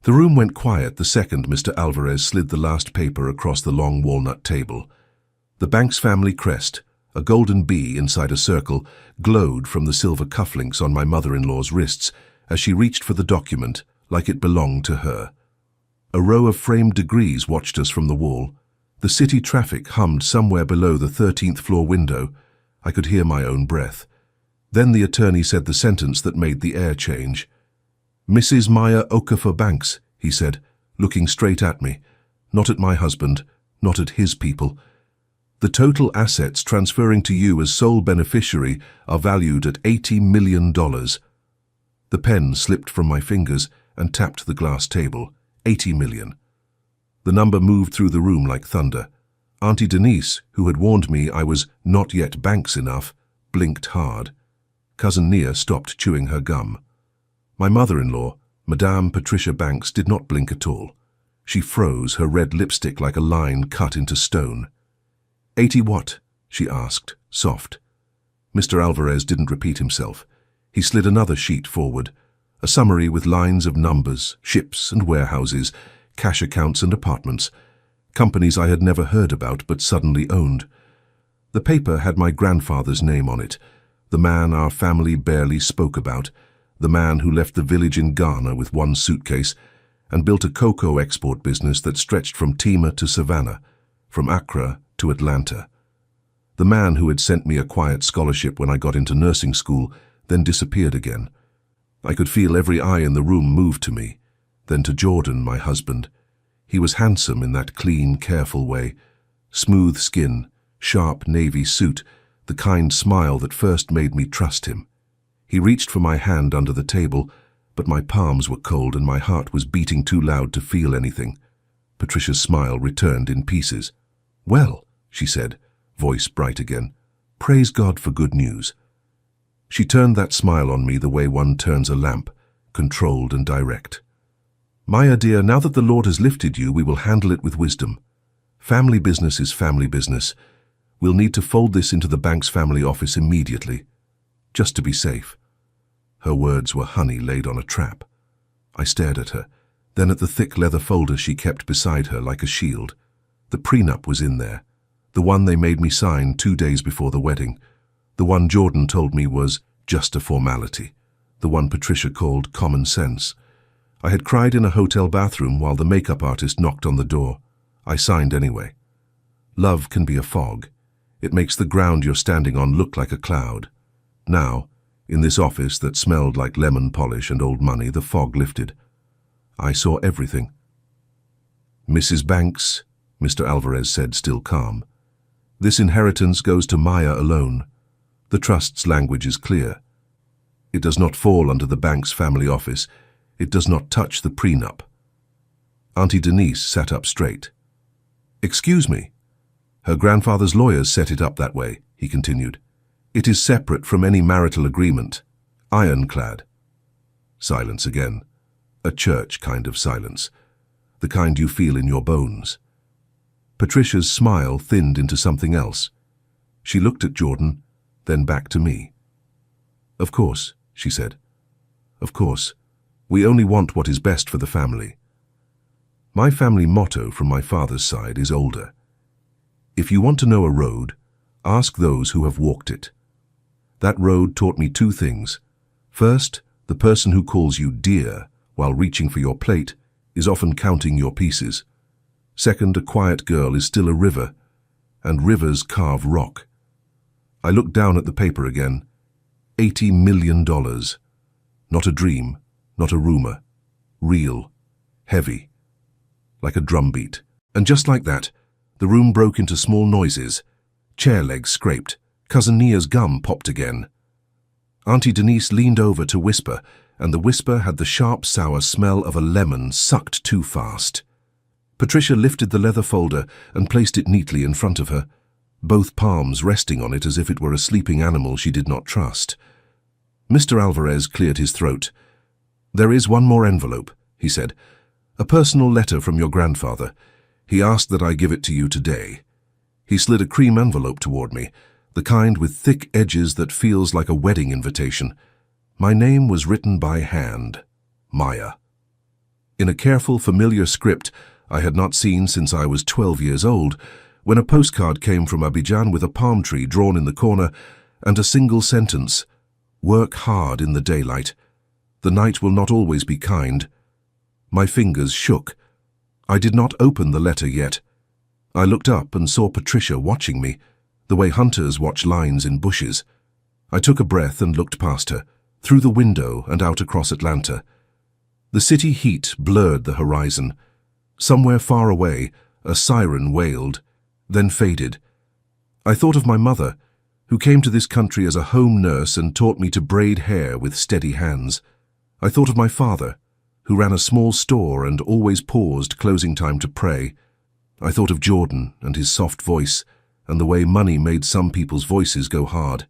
The room went quiet the second Mr. Alvarez slid the last paper across the long walnut table. The bank's family crest, a golden bee inside a circle, glowed from the silver cufflinks on my mother-in-law's wrists as she reached for the document like it belonged to her. A row of framed degrees watched us from the wall. The city traffic hummed somewhere below the 13th floor window. I could hear my own breath. Then the attorney said the sentence that made the air change. "Mrs. Maya Okafor Banks," he said, looking straight at me, not at my husband, not at his people. "The total assets transferring to you as sole beneficiary are valued at $80 million. The pen slipped from my fingers and tapped the glass table. 80 million. The number moved through the room like thunder. Auntie Denise, who had warned me I was not yet Banks enough, blinked hard. Cousin Nia stopped chewing her gum. My mother-in-law, Madame Patricia Banks, did not blink at all. She froze, her red lipstick like a line cut into stone. 80 what? She asked, soft. Mr. Alvarez didn't repeat himself. He slid another sheet forward, a summary with lines of numbers, ships and warehouses, cash accounts and apartments, companies I had never heard about but suddenly owned. The paper had my grandfather's name on it, the man our family barely spoke about, the man who left the village in Ghana with one suitcase and built a cocoa export business that stretched from Tima to Savannah, from Accra to Atlanta. The man who had sent me a quiet scholarship when I got into nursing school then disappeared again. I could feel every eye in the room move to me, then to Jordan, my husband. He was handsome in that clean, careful way. Smooth skin, sharp navy suit, the kind smile that first made me trust him. He reached for my hand under the table, but my palms were cold and my heart was beating too loud to feel anything. Patricia's smile returned in pieces. "Well," she said, voice bright again, "praise God for good news." She turned that smile on me the way one turns a lamp, controlled and direct. "Maya dear, now that the Lord has lifted you, we will handle it with wisdom. Family business is family business. We'll need to fold this into the bank's family office immediately, just to be safe." Her words were honey laid on a trap. I stared at her, then at the thick leather folder she kept beside her like a shield. The prenup was in there, the one they made me sign 2 days before the wedding. The one Jordan told me was just a formality. The one Patricia called common sense. I had cried in a hotel bathroom while the makeup artist knocked on the door. I signed anyway. Love can be a fog. It makes the ground you're standing on look like a cloud. Now, in this office that smelled like lemon polish and old money, the fog lifted. I saw everything. "Mrs. Banks," Mr. Alvarez said, still calm, "this inheritance goes to Maya alone. The trust's language is clear. It does not fall under the bank's family office. It does not touch the prenup." Auntie Denise sat up straight. "Excuse me. Her grandfather's lawyers set it up that way," he continued. "It is separate from any marital agreement. Ironclad." Silence again. A church kind of silence. The kind you feel in your bones. Patricia's smile thinned into something else. She looked at Jordan, then back to me. "Of course," she said. "Of course. We only want what is best for the family." My family motto from my father's side is older. If you want to know a road, ask those who have walked it. That road taught me 2 things. First, the person who calls you dear while reaching for your plate is often counting your pieces. Second, a quiet girl is still a river, and rivers carve rock. I looked down at the paper again. $80 million. Not a dream, not a rumor. Real. Heavy. Like a drumbeat. And just like that, the room broke into small noises. Chair legs scraped. Cousin Nia's gum popped again. Auntie Denise leaned over to whisper, and the whisper had the sharp, sour smell of a lemon sucked too fast. Patricia lifted the leather folder and placed it neatly in front of her, both palms resting on it as if it were a sleeping animal she did not trust. Mr. Alvarez cleared his throat. "There is one more envelope," he said. "A personal letter from your grandfather. He asked that I give it to you today." He slid a cream envelope toward me, the kind with thick edges that feels like a wedding invitation. My name was written by hand. Maya. In a careful, familiar script I had not seen since I was 12 years old, when a postcard came from Abidjan with a palm tree drawn in the corner and a single sentence: "Work hard in the daylight. The night will not always be kind." My fingers shook. I did not open the letter yet. I looked up and saw Patricia watching me, the way hunters watch lines in bushes. I took a breath and looked past her, through the window and out across Atlanta. The city heat blurred the horizon. Somewhere far away, a siren wailed, then faded. I thought of my mother, who came to this country as a home nurse and taught me to braid hair with steady hands. I thought of my father, who ran a small store and always paused closing time to pray. I thought of Jordan and his soft voice, and the way money made some people's voices go hard.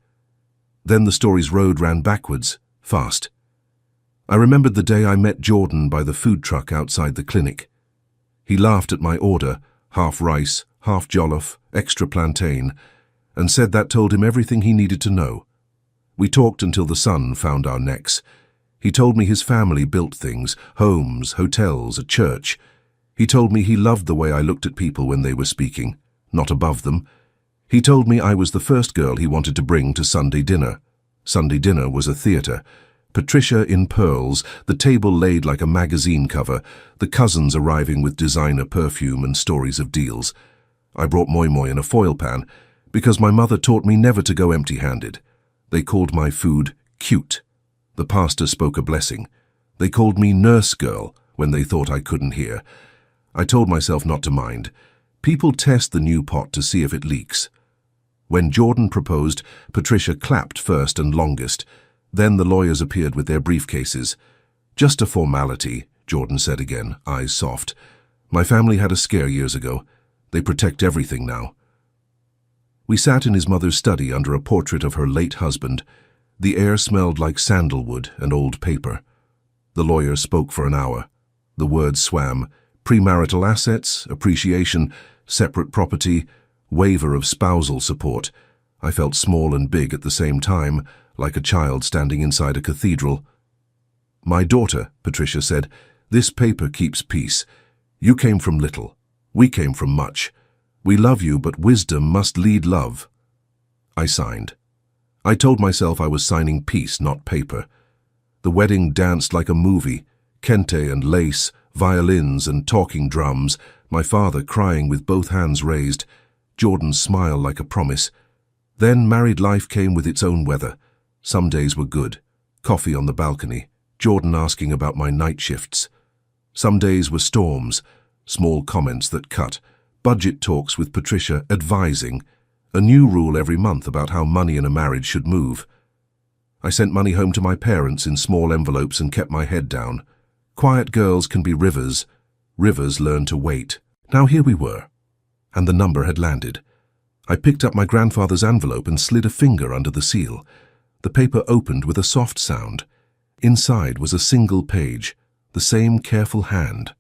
Then the story's road ran backwards, fast. I remembered the day I met Jordan by the food truck outside the clinic. He laughed at my order, half rice, half jollof, extra plantain, and said that told him everything he needed to know. We talked until the sun found our necks. He told me his family built things, homes, hotels, a church. He told me he loved the way I looked at people when they were speaking, not above them. He told me I was the first girl he wanted to bring to Sunday dinner. Sunday dinner was a theater. Patricia in pearls, the table laid like a magazine cover, the cousins arriving with designer perfume and stories of deals. I brought moi moi in a foil pan, because my mother taught me never to go empty-handed. They called my food cute. The pastor spoke a blessing. They called me nurse girl when they thought I couldn't hear. I told myself not to mind. People test the new pot to see if it leaks. When Jordan proposed, Patricia clapped first and longest. Then the lawyers appeared with their briefcases. "Just a formality," Jordan said again, eyes soft. "My family had a scare years ago. They protect everything now." We sat in his mother's study under a portrait of her late husband. The air smelled like sandalwood and old paper. The lawyer spoke for an hour. The words swam: premarital assets, appreciation, separate property, waiver of spousal support. I felt small and big at the same time, like a child standing inside a cathedral. "My daughter," Patricia said, "this paper keeps peace. You came from little. We came from much. We love you, but wisdom must lead love." I signed. I told myself I was signing peace, not paper. The wedding danced like a movie, kente and lace, violins and talking drums, my father crying with both hands raised, Jordan's smile like a promise. Then married life came with its own weather. Some days were good. Coffee on the balcony, Jordan asking about my night shifts. Some days were storms, small comments that cut, budget talks with Patricia advising, a new rule every month about how money in a marriage should move. I sent money home to my parents in small envelopes and kept my head down. Quiet girls can be rivers. Rivers learn to wait. Now here we were, and the number had landed. I picked up my grandfather's envelope and slid a finger under the seal. The paper opened with a soft sound. Inside was a single page, the same careful hand.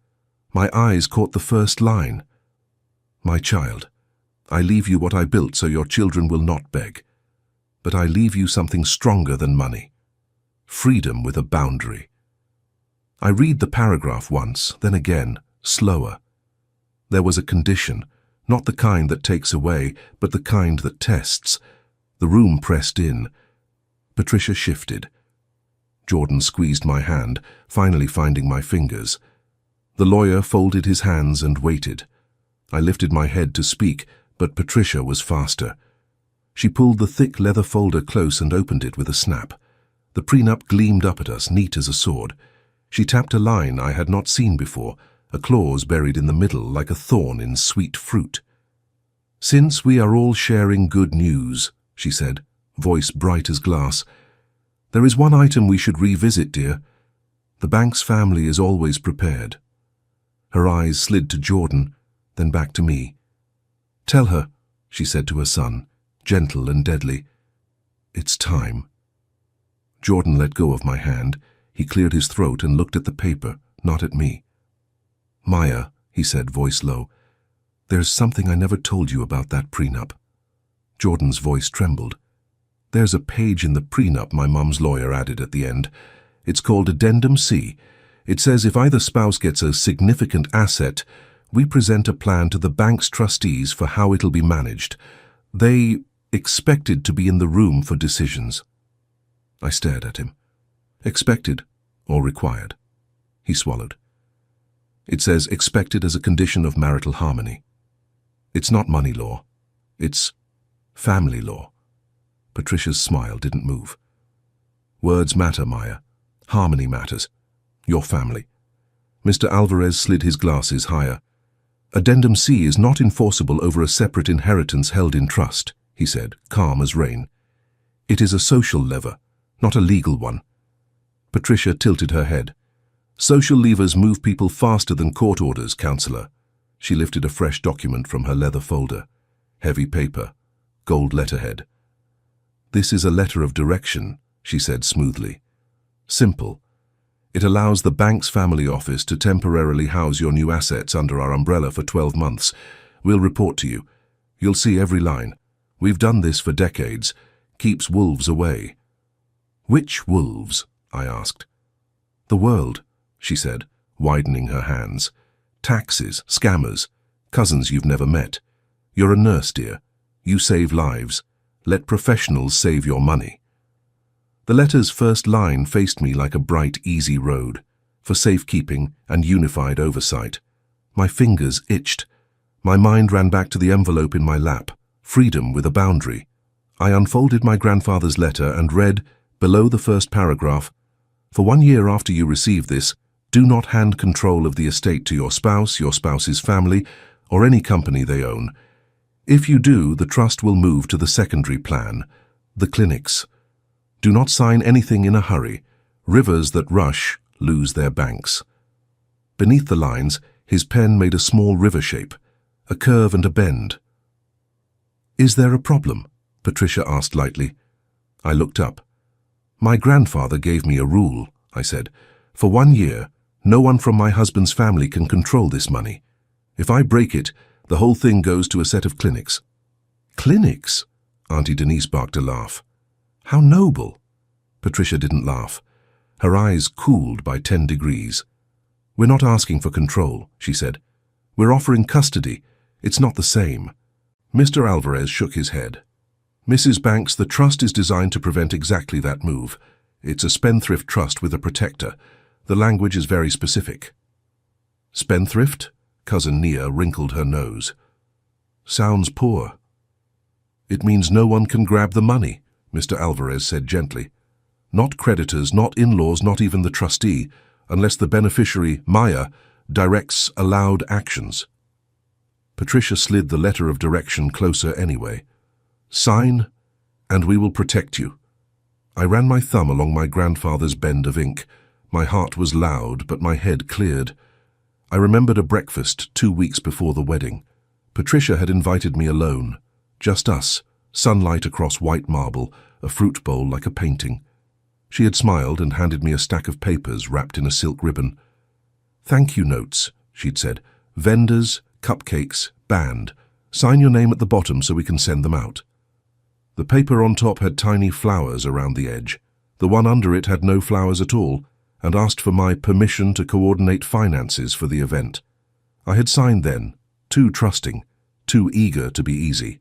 My eyes caught the first line. "My child, I leave you what I built so your children will not beg. But I leave you something stronger than money. Freedom with a boundary." I read the paragraph once, then again, slower. There was a condition, not the kind that takes away, but the kind that tests. The room pressed in. Patricia shifted. Jordan squeezed my hand, finally finding my fingers. The lawyer folded his hands and waited. I lifted my head to speak, but Patricia was faster. She pulled the thick leather folder close and opened it with a snap. The prenup gleamed up at us, neat as a sword. She tapped a line I had not seen before, a clause buried in the middle like a thorn in sweet fruit. "Since we are all sharing good news," she said, voice bright as glass, "there is one item we should revisit, dear. The Banks family is always prepared." Her eyes slid to Jordan, then back to me. "Tell her," she said to her son, gentle and deadly, "it's time." Jordan let go of my hand. He cleared his throat and looked at the paper, not at me. "Maya," he said, voice low, "there's something I never told you about that prenup." Jordan's voice trembled. "There's a page in the prenup my mom's lawyer added at the end. It's called Addendum C. It says if either spouse gets a significant asset, we present a plan to the bank's trustees for how it'll be managed. They expected to be in the room for decisions. I stared at him. Expected or required? He swallowed. It says expected as a condition of marital harmony. It's not money law. It's family law. Patricia's smile didn't move. Words matter, Maya. Harmony matters. Your family. Mr. Alvarez slid his glasses higher. Addendum C is not enforceable over a separate inheritance held in trust, he said, calm as rain. It is a social lever, not a legal one. Patricia tilted her head. Social levers move people faster than court orders, Counselor. She lifted a fresh document from her leather folder. Heavy paper, gold letterhead. This is a letter of direction, she said smoothly. Simple. It allows the bank's family office to temporarily house your new assets under our umbrella for 12 months. We'll report to you. You'll see every line. We've done this for decades. Keeps wolves away. Which wolves? I asked. The world, she said, widening her hands. Taxes, scammers, cousins you've never met. You're a nurse, dear. You save lives. Let professionals save your money. The letter's first line faced me like a bright, easy road, for safekeeping and unified oversight. My fingers itched. My mind ran back to the envelope in my lap, freedom with a boundary. I unfolded my grandfather's letter and read, below the first paragraph, for 1 year after you receive this, do not hand control of the estate to your spouse's family, or any company they own. If you do, the trust will move to the secondary plan, the clinics. Do not sign anything in a hurry. Rivers that rush lose their banks. Beneath the lines, his pen made a small river shape, a curve and a bend. Is there a problem? Patricia asked lightly. I looked up. My grandfather gave me a rule, I said. For 1 year, no one from my husband's family can control this money. If I break it, the whole thing goes to a set of clinics. Clinics? Auntie Denise barked a laugh. How noble! Patricia didn't laugh. Her eyes cooled by 10 degrees. We're not asking for control, she said. We're offering custody. It's not the same. Mr. Alvarez shook his head. Mrs. Banks, the trust is designed to prevent exactly that move. It's a spendthrift trust with a protector. The language is very specific. Spendthrift? Cousin Nia wrinkled her nose. Sounds poor. It means no one can grab the money, Mr. Alvarez said gently. Not creditors, not in-laws, not even the trustee, unless the beneficiary, Maya, directs allowed actions. Patricia slid the letter of direction closer anyway. Sign, and we will protect you. I ran my thumb along my grandfather's bend of ink. My heart was loud, but my head cleared. I remembered a breakfast 2 weeks before the wedding. Patricia had invited me alone. Just us, sunlight across white marble, a fruit bowl like a painting. She had smiled and handed me a stack of papers wrapped in a silk ribbon. Thank you notes, she'd said. Vendors, cupcakes, band. Sign your name at the bottom so we can send them out. The paper on top had tiny flowers around the edge. The one under it had no flowers at all, and asked for my permission to coordinate finances for the event. I had signed then, too trusting, too eager to be easy.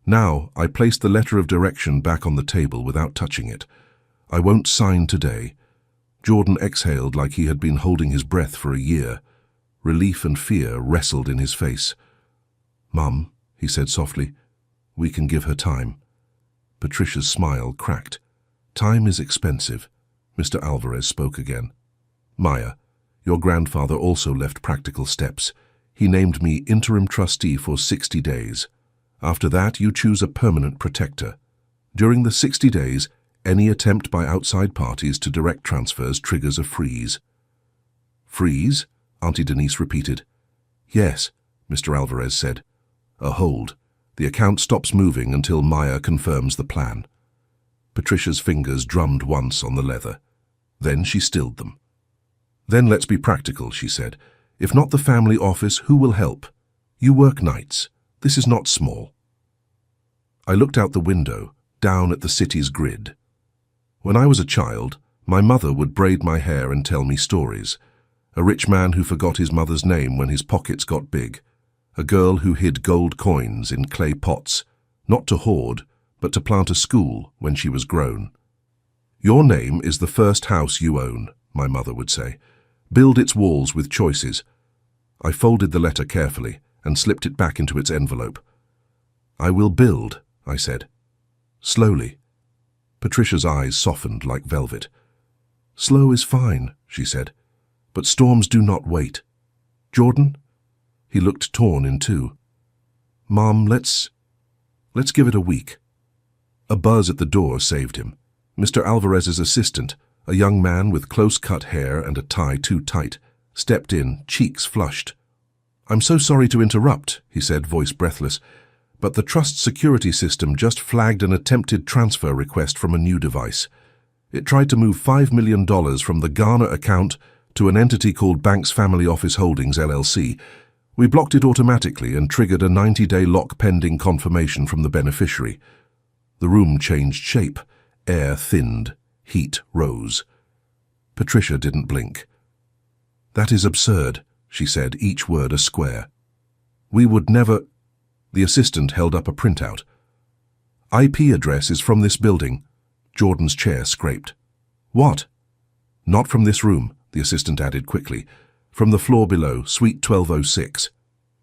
Now I placed the letter of direction back on the table without touching it. I won't sign today. Jordan exhaled like he had been holding his breath for a year. Relief and fear wrestled in his face. Mum, he said softly, we can give her time. Patricia's smile cracked. Time is expensive. Mr. Alvarez spoke again. Maya, your grandfather also left practical steps. He named me interim trustee for 60 days. After that, you choose a permanent protector. During the 60 days, any attempt by outside parties to direct transfers triggers a freeze. Freeze? Auntie Denise repeated. Yes, Mr. Alvarez said. A hold. The account stops moving until Maya confirms the plan. Patricia's fingers drummed once on the leather. Then she stilled them. Then let's be practical, she said. If not the family office, who will help? You work nights. This is not small. I looked out the window, down at the city's grid. When I was a child, my mother would braid my hair and tell me stories. A rich man who forgot his mother's name when his pockets got big. A girl who hid gold coins in clay pots, not to hoard, but to plant a school when she was grown. Your name is the first house you own, my mother would say. Build its walls with choices. I folded the letter carefully and slipped it back into its envelope. I will build, I said. Slowly. Patricia's eyes softened like velvet. Slow is fine, she said, but storms do not wait. Jordan? He looked torn in two. Mom, let's give it a week. A buzz at the door saved him. Mr. Alvarez's assistant, a young man with close-cut hair and a tie too tight, stepped in, cheeks flushed. I'm so sorry to interrupt, he said, voice breathless, but the trust security system just flagged an attempted transfer request from a new device. It tried to move $5 million from the Ghana account to an entity called Banks Family Office Holdings, LLC. We blocked it automatically and triggered a 90-day lock pending confirmation from the beneficiary. The room changed shape. Air thinned. Heat rose. Patricia didn't blink. That is absurd, she said, each word a square. We would never... The assistant held up a printout. IP address is from this building. Jordan's chair scraped. What? Not from this room, the assistant added quickly. From the floor below, suite 1206.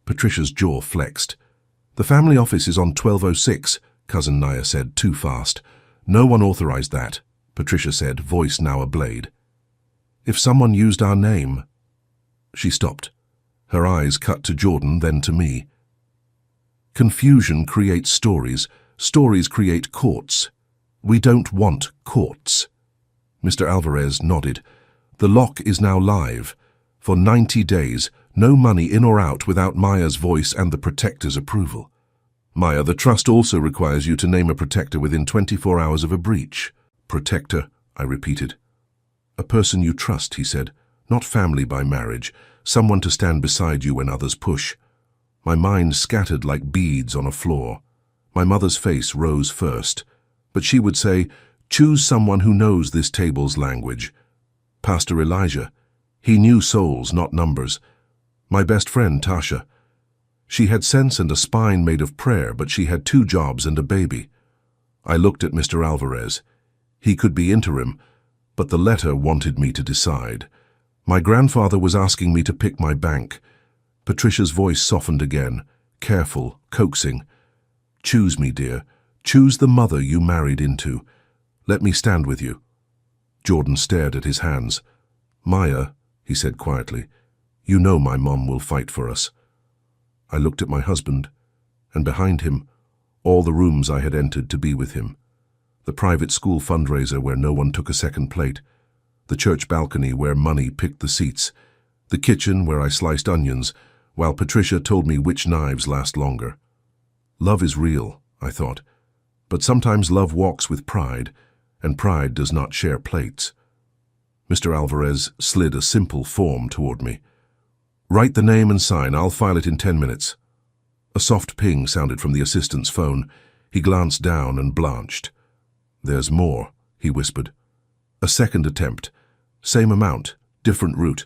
Patricia's jaw flexed. The family office is on 1206, Cousin Naya said, too fast. No one authorized that, Patricia said, voice now ablade. If someone used our name... She stopped. Her eyes cut to Jordan, then to me. Confusion creates stories. Stories create courts. We don't want courts. Mr. Alvarez nodded. The lock is now live. For 90 days, no money in or out without Maya's voice and the protector's approval. Maya, the trust also requires you to name a protector within 24 hours of a breach. Protector, I repeated. A person you trust, he said. Not family by marriage. Someone to stand beside you when others push. My mind scattered like beads on a floor. My mother's face rose first, but she would say, choose someone who knows this table's language. Pastor Elijah. He knew souls, not numbers. My best friend, Tasha. She had sense and a spine made of prayer, but she had 2 jobs and a baby. I looked at Mr. Alvarez. He could be interim, but the letter wanted me to decide. My grandfather was asking me to pick my bank. Patricia's voice softened again, careful, coaxing. Choose me, dear. Choose the mother you married into. Let me stand with you. Jordan stared at his hands. Maya, he said quietly, you know my mom will fight for us. I looked at my husband, and behind him, all the rooms I had entered to be with him. The private school fundraiser where no one took a second plate. The church balcony where money picked the seats. The kitchen where I sliced onions, while Patricia told me which knives last longer. Love is real, I thought, but sometimes love walks with pride, and pride does not share plates. Mr. Alvarez slid a simple form toward me. Write the name and sign. I'll file it in 10 minutes. A soft ping sounded from the assistant's phone. He glanced down and blanched. There's more, he whispered. A second attempt. Same amount, different route.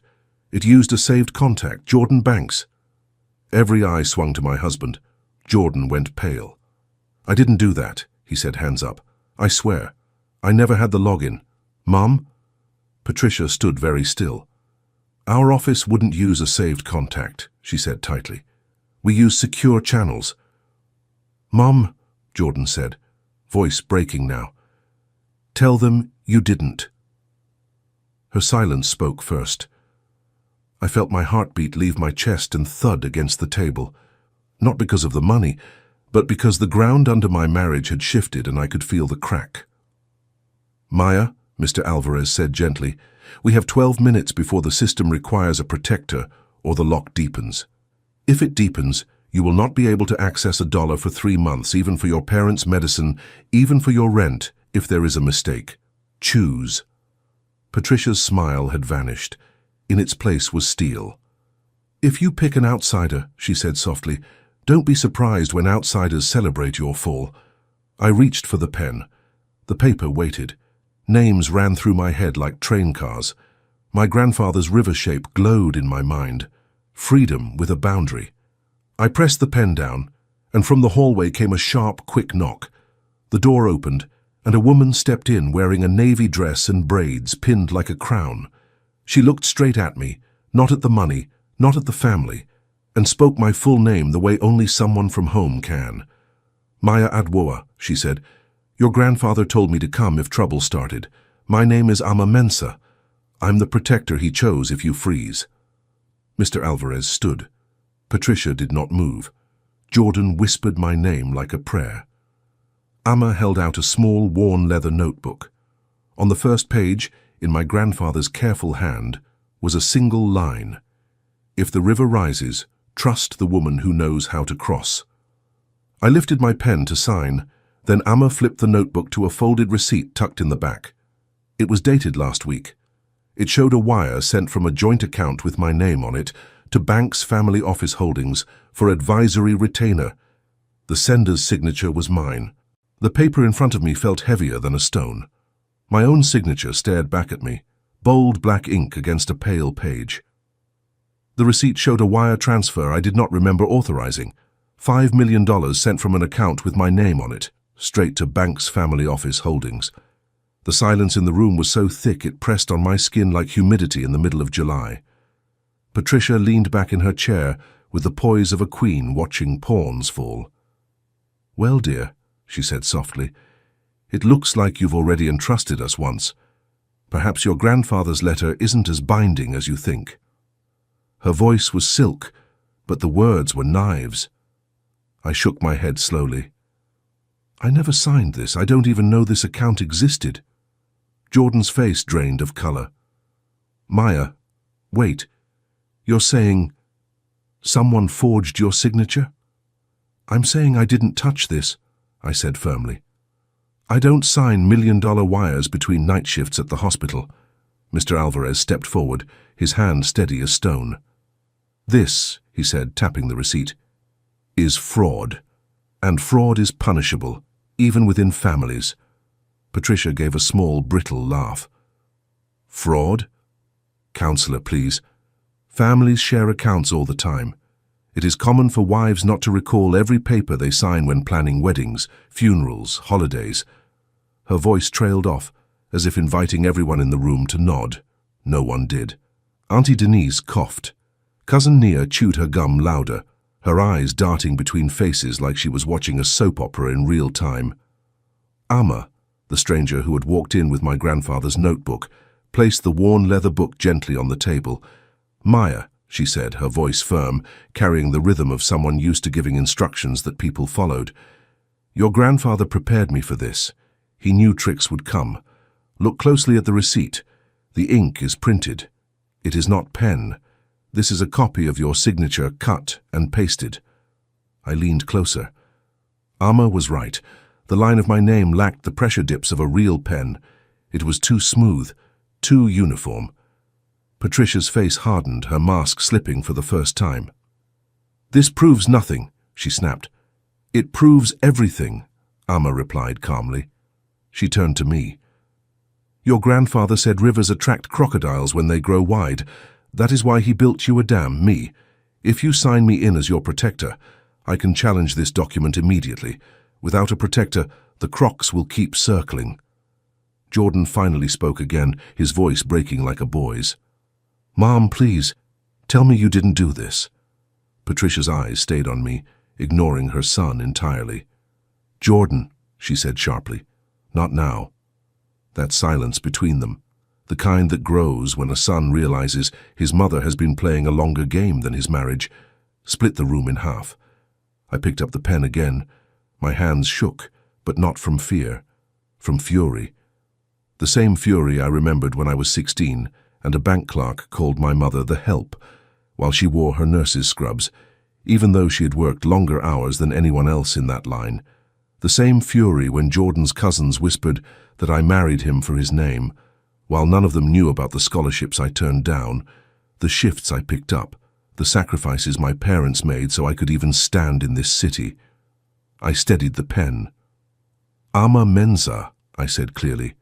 It used a saved contact, Jordan Banks. Every eye swung to my husband. Jordan went pale. I didn't do that, he said, hands up. I swear. I never had the login. Mom? Patricia stood very still. Our office wouldn't use a saved contact, she said tightly. We use secure channels. Mom, Jordan said, voice breaking now. Tell them you didn't. Her silence spoke first. I felt my heartbeat leave my chest and thud against the table, not because of the money, but because the ground under my marriage had shifted and I could feel the crack. Maya, Mr. Alvarez said gently, we have 12 minutes before the system requires a protector or the lock deepens. If it deepens, you will not be able to access $1 for 3 months, even for your parents' medicine, even for your rent, if there is a mistake. Choose. Patricia's smile had vanished. In its place was steel. If you pick an outsider, she said softly, don't be surprised when outsiders celebrate your fall. I reached for the pen. The paper waited. Names ran through my head like train cars. My grandfather's river shape glowed in my mind. Freedom with a boundary. I pressed the pen down, and from the hallway came a sharp, quick knock. The door opened, and a woman stepped in wearing a navy dress and braids pinned like a crown. She looked straight at me, not at the money, not at the family, and spoke my full name the way only someone from home can. "Maya Adwoa," she said. "Your grandfather told me to come if trouble started. My name is Ama Mensa. I'm the protector he chose if you freeze." Mr. Alvarez stood. Patricia did not move. Jordan whispered my name like a prayer. Amma held out a small, worn leather notebook. On the first page, in my grandfather's careful hand, was a single line. "If the river rises, trust the woman who knows how to cross." I lifted my pen to sign, then Amma flipped the notebook to a folded receipt tucked in the back. It was dated last week. It showed a wire sent from a joint account with my name on it to Bank's Family Office Holdings for advisory retainer. The sender's signature was mine. The paper in front of me felt heavier than a stone. My own signature stared back at me, bold black ink against a pale page. The receipt showed a wire transfer I did not remember authorizing. $5 million sent from an account with my name on it, straight to Bank's Family Office Holdings. The silence in the room was so thick it pressed on my skin like humidity in the middle of July. Patricia leaned back in her chair with the poise of a queen watching pawns fall. "Well, dear," she said softly, "it looks like you've already entrusted us once. Perhaps your grandfather's letter isn't as binding as you think." Her voice was silk, but the words were knives. I shook my head slowly. "I never signed this. I don't even know this account existed." Jordan's face drained of color. "Maya, wait. You're saying someone forged your signature?" "I'm saying I didn't touch this," I said firmly. "I don't sign million-dollar wires between night shifts at the hospital." Mr. Alvarez stepped forward, his hand steady as stone. "This," he said, tapping the receipt, "is fraud. And fraud is punishable, even within families." Patricia gave a small, brittle laugh. "Fraud? Counselor, please. Families share accounts all the time. It is common for wives not to recall every paper they sign when planning weddings, funerals, holidays." Her voice trailed off, as if inviting everyone in the room to nod. No one did. Auntie Denise coughed. Cousin Nia chewed her gum louder, her eyes darting between faces like she was watching a soap opera in real time. Amma, the stranger who had walked in with my grandfather's notebook, placed the worn leather book gently on the table. "Maya," she said, her voice firm, carrying the rhythm of someone used to giving instructions that people followed. "Your grandfather prepared me for this. He knew tricks would come. Look closely at the receipt. The ink is printed. It is not pen. This is a copy of your signature cut and pasted." I leaned closer. Amma was right. The line of my name lacked the pressure dips of a real pen. It was too smooth, too uniform. Patricia's face hardened, her mask slipping for the first time. "This proves nothing," she snapped. "It proves everything," Amma replied calmly. She turned to me. "Your grandfather said rivers attract crocodiles when they grow wide. That is why he built you a dam, me. If you sign me in as your protector, I can challenge this document immediately. Without a protector, the crocs will keep circling." Jordan finally spoke again, his voice breaking like a boy's. "Mom, please, tell me you didn't do this." Patricia's eyes stayed on me, ignoring her son entirely. "Jordan," she said sharply, "not now." That silence between them, the kind that grows when a son realizes his mother has been playing a longer game than his marriage, split the room in half. I picked up the pen again. My hands shook, but not from fear, from fury. The same fury I remembered when I was 16, and a bank clerk called my mother the help, while she wore her nurse's scrubs, even though she had worked longer hours than anyone else in that line. The same fury when Jordan's cousins whispered that I married him for his name, while none of them knew about the scholarships I turned down, the shifts I picked up, the sacrifices my parents made so I could even stand in this city. I steadied the pen. "Ama Mensa," I said clearly.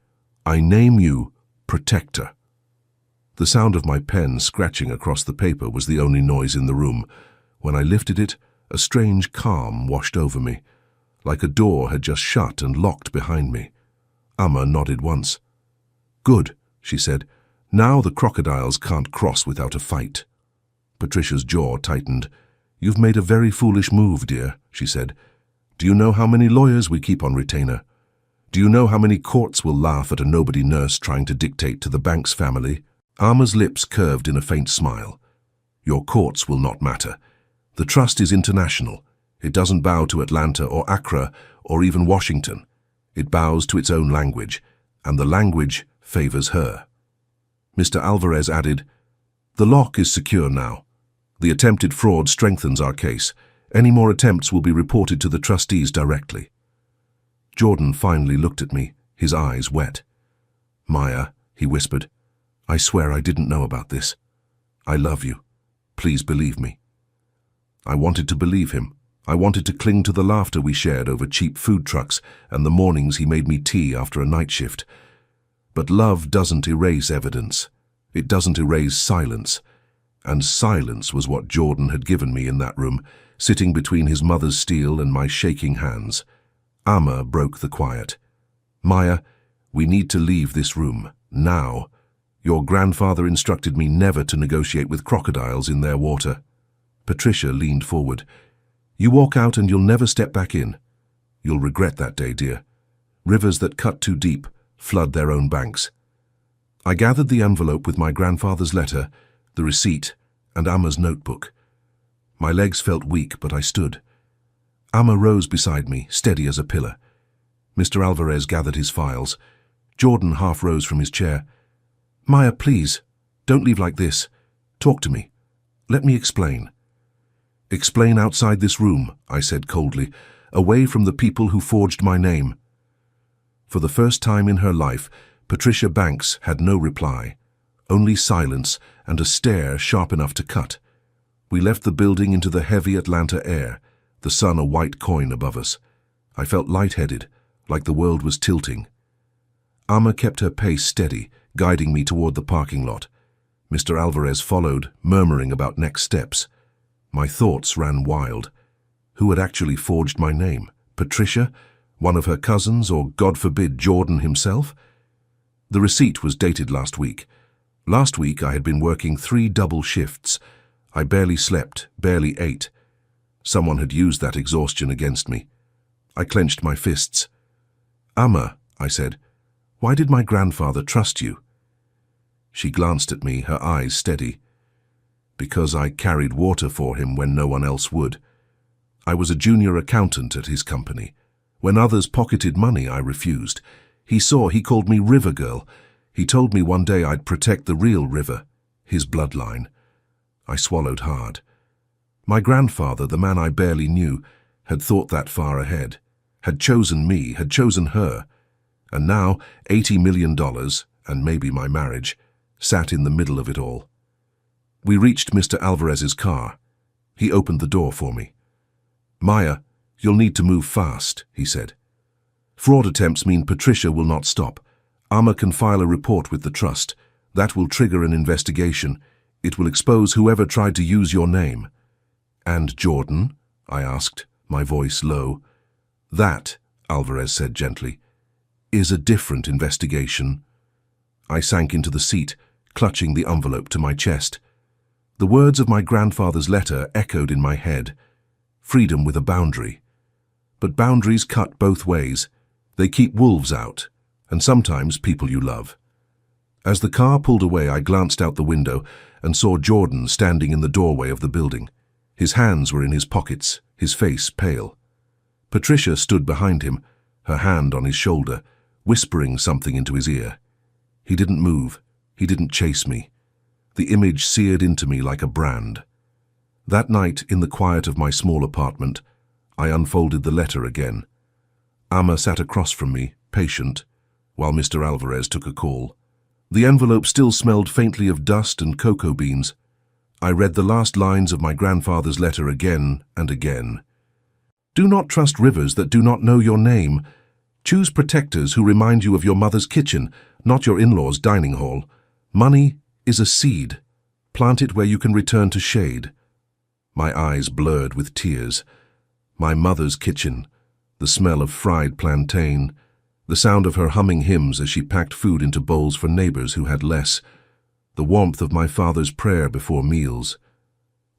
"I name you Protector." The sound of my pen scratching across the paper was the only noise in the room. When I lifted it, a strange calm washed over me, like a door had just shut and locked behind me. Amma nodded once. "Good," she said. "Now the crocodiles can't cross without a fight." Patricia's jaw tightened. "You've made a very foolish move, dear," she said. "Do you know how many lawyers we keep on retainer? Do you know how many courts will laugh at a nobody nurse trying to dictate to the Banks family?" Amma's lips curved in a faint smile. "Your courts will not matter. The trust is international. It doesn't bow to Atlanta or Accra or even Washington. It bows to its own language, and the language favors her." Mr. Alvarez added, "The lock is secure now. The attempted fraud strengthens our case. Any more attempts will be reported to the trustees directly." Jordan finally looked at me, his eyes wet. "Maya," he whispered, "I swear I didn't know about this. I love you. Please believe me." I wanted to believe him. I wanted to cling to the laughter we shared over cheap food trucks and the mornings he made me tea after a night shift. But love doesn't erase evidence. It doesn't erase silence. And silence was what Jordan had given me in that room, sitting between his mother's steel and my shaking hands. Amma broke the quiet. "Maya, we need to leave this room, now. Your grandfather instructed me never to negotiate with crocodiles in their water." Patricia leaned forward. "You walk out and you'll never step back in. You'll regret that day, dear. Rivers that cut too deep flood their own banks." I gathered the envelope with my grandfather's letter, the receipt, and Amma's notebook. My legs felt weak, but I stood. Amma rose beside me, steady as a pillar. Mr. Alvarez gathered his files. Jordan half rose from his chair. "Maya, please, don't leave like this. Talk to me. Let me explain." "Explain outside this room," I said coldly, "away from the people who forged my name." For the first time in her life, Patricia Banks had no reply, only silence and a stare sharp enough to cut. We left the building into the heavy Atlanta air, the sun a white coin above us. I felt lightheaded, like the world was tilting. Amma kept her pace steady, guiding me toward the parking lot. Mr. Alvarez followed, murmuring about next steps. My thoughts ran wild. Who had actually forged my name? Patricia? One of her cousins, or God forbid, Jordan himself? The receipt was dated last week. Last week I had been working 3 double shifts. I barely slept, barely ate. Someone had used that exhaustion against me. I clenched my fists. "Amma," I said, "why did my grandfather trust you?" She glanced at me, her eyes steady. "Because I carried water for him when no one else would. I was a junior accountant at his company. When others pocketed money, I refused. He called me River Girl. He told me one day I'd protect the real river, his bloodline." I swallowed hard. My grandfather, the man I barely knew, had thought that far ahead, had chosen me, had chosen her. And now, $80 million, and maybe my marriage, sat in the middle of it all. We reached Mr. Alvarez's car. He opened the door for me. "Maya, you'll need to move fast," he said. "Fraud attempts mean Patricia will not stop. Amma can file a report with the trust. That will trigger an investigation. It will expose whoever tried to use your name." "And Jordan?" I asked, my voice low. "That," Alvarez said gently, "is a different investigation." I sank into the seat, clutching the envelope to my chest. The words of my grandfather's letter echoed in my head. Freedom with a boundary. But boundaries cut both ways. They keep wolves out, and sometimes people you love. As the car pulled away, I glanced out the window and saw Jordan standing in the doorway of the building. His hands were in his pockets, his face pale. Patricia stood behind him, her hand on his shoulder, whispering something into his ear. He didn't move. He didn't chase me. The image seared into me like a brand. That night, in the quiet of my small apartment, I unfolded the letter again. Amma sat across from me, patient, while Mr. Alvarez took a call. The envelope still smelled faintly of dust and cocoa beans. I read the last lines of my grandfather's letter again and again. "Do not trust rivers that do not know your name. Choose protectors who remind you of your mother's kitchen, not your in-laws' dining hall. Money is a seed. Plant it where you can return to shade. My eyes blurred with tears. My mother's kitchen, the smell of fried plantain, the sound of her humming hymns as she packed food into bowls for neighbors who had less, the warmth of my father's prayer before meals.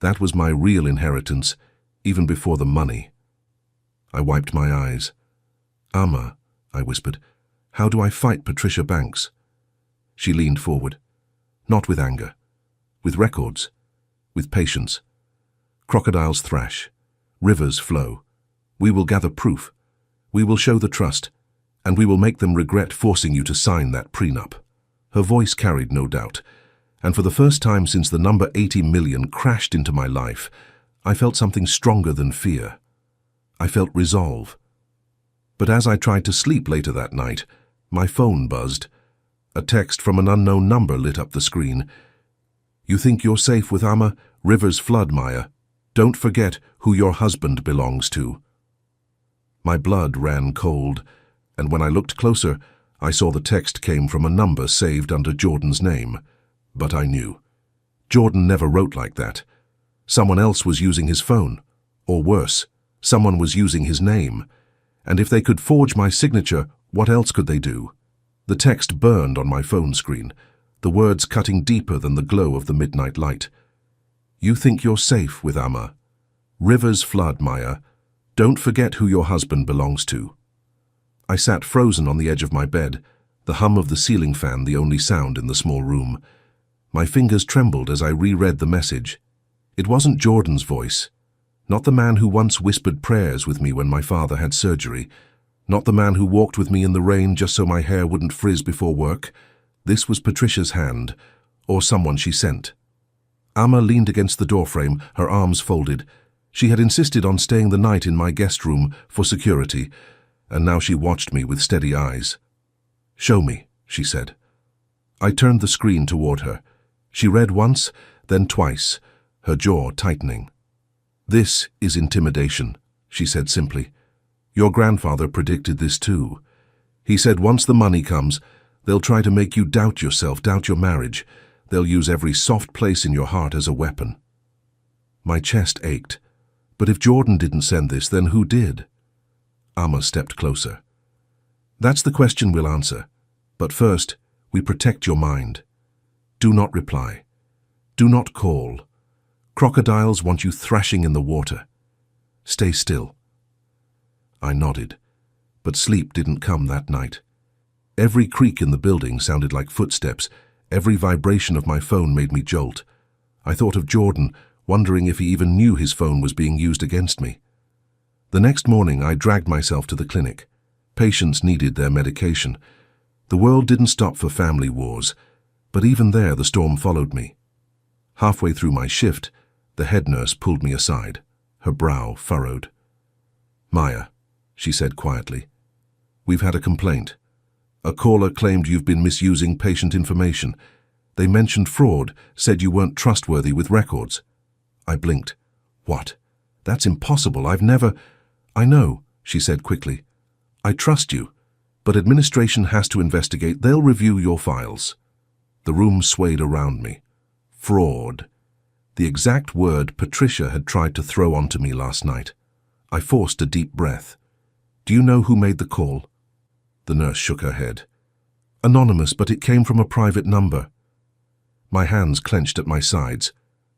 That was my real inheritance, even before the money. I wiped my eyes. "Amma," I whispered, "how do I fight Patricia Banks?" She leaned forward. Not with anger. With records. With patience. Crocodiles thrash. Rivers flow. We will gather proof. We will show the trust. And we will make them regret forcing you to sign that prenup. Her voice carried no doubt. And for the first time since the number 80 million crashed into my life, I felt something stronger than fear. I felt resolve. But as I tried to sleep later that night, my phone buzzed. A text from an unknown number lit up the screen. "You think you're safe with Amma? Rivers flood, Maya. Don't forget who your husband belongs to." My blood ran cold, and when I looked closer, I saw the text came from a number saved under Jordan's name. But I knew. Jordan never wrote like that. Someone else was using his phone. Or worse, someone was using his name. And if they could forge my signature, what else could they do? The text burned on my phone screen, the words cutting deeper than the glow of the midnight light. "You think you're safe with Amma. Rivers flood, Maya. Don't forget who your husband belongs to." I sat frozen on the edge of my bed, the hum of the ceiling fan the only sound in the small room. My fingers trembled as I reread the message. It wasn't Jordan's voice. Not the man who once whispered prayers with me when my father had surgery. Not the man who walked with me in the rain just so my hair wouldn't frizz before work. This was Patricia's hand, or someone she sent. Amma leaned against the doorframe, her arms folded. She had insisted on staying the night in my guest room for security, and now she watched me with steady eyes. "Show me," she said. I turned the screen toward her. She read once, then twice, her jaw tightening. "This is intimidation," she said simply. "Your grandfather predicted this too. He said once the money comes, they'll try to make you doubt yourself, doubt your marriage. They'll use every soft place in your heart as a weapon." My chest ached. But if Jordan didn't send this, then who did? Amma stepped closer. "That's the question we'll answer. But first, we protect your mind. Do not reply. Do not call. Crocodiles want you thrashing in the water. Stay still." I nodded, but sleep didn't come that night. Every creak in the building sounded like footsteps. Every vibration of my phone made me jolt. I thought of Jordan, wondering if he even knew his phone was being used against me. The next morning, I dragged myself to the clinic. Patients needed their medication. The world didn't stop for family wars, but even there the storm followed me. Halfway through my shift, the head nurse pulled me aside, her brow furrowed. "Maya," she said quietly, "we've had a complaint. A caller claimed you've been misusing patient information. They mentioned fraud, said you weren't trustworthy with records." I blinked. "What? That's impossible. I've never—" "I know," she said quickly. "I trust you, but administration has to investigate. They'll review your files." The room swayed around me. Fraud. The exact word Patricia had tried to throw onto me last night. I forced a deep breath. "Do you know who made the call?" The nurse shook her head. "Anonymous, but it came from a private number." My hands clenched at my sides.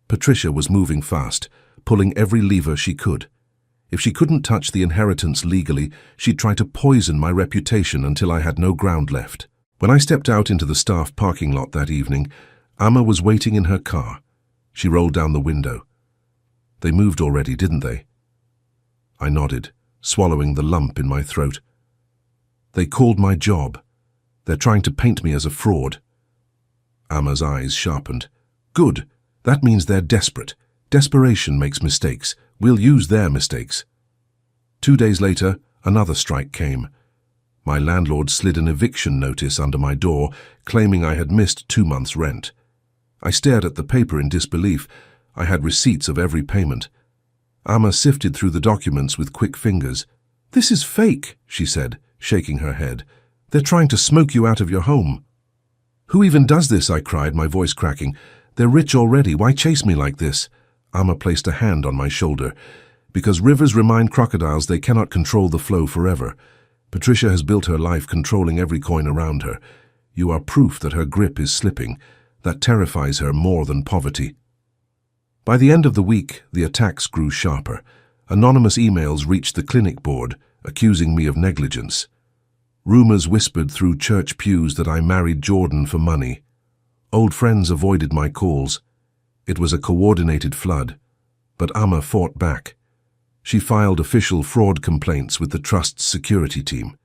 Patricia was moving fast, pulling every lever she could. If she couldn't touch the inheritance legally, she'd try to poison my reputation until I had no ground left. When I stepped out into the staff parking lot that evening, Amma was waiting in her car. She rolled down the window. "They moved already, didn't they?" I nodded, swallowing the lump in my throat. "They called my job. They're trying to paint me as a fraud." Amma's eyes sharpened. "Good. That means they're desperate. Desperation makes mistakes. We'll use their mistakes." 2 days later, another strike came. My landlord slid an eviction notice under my door, claiming I had missed 2 months' rent. I stared at the paper in disbelief. I had receipts of every payment. Amma sifted through the documents with quick fingers. "This is fake," she said, shaking her head. "They're trying to smoke you out of your home." "Who even does this?" I cried, my voice cracking. "They're rich already. Why chase me like this?" Amma placed a hand on my shoulder. "Because rivers remind crocodiles they cannot control the flow forever. Patricia has built her life controlling every coin around her. You are proof that her grip is slipping. That terrifies her more than poverty." By the end of the week, the attacks grew sharper. Anonymous emails reached the clinic board, accusing me of negligence. Rumors whispered through church pews that I married Jordan for money. Old friends avoided my calls. It was a coordinated flood. But Amma fought back. She filed official fraud complaints with the trust's security team.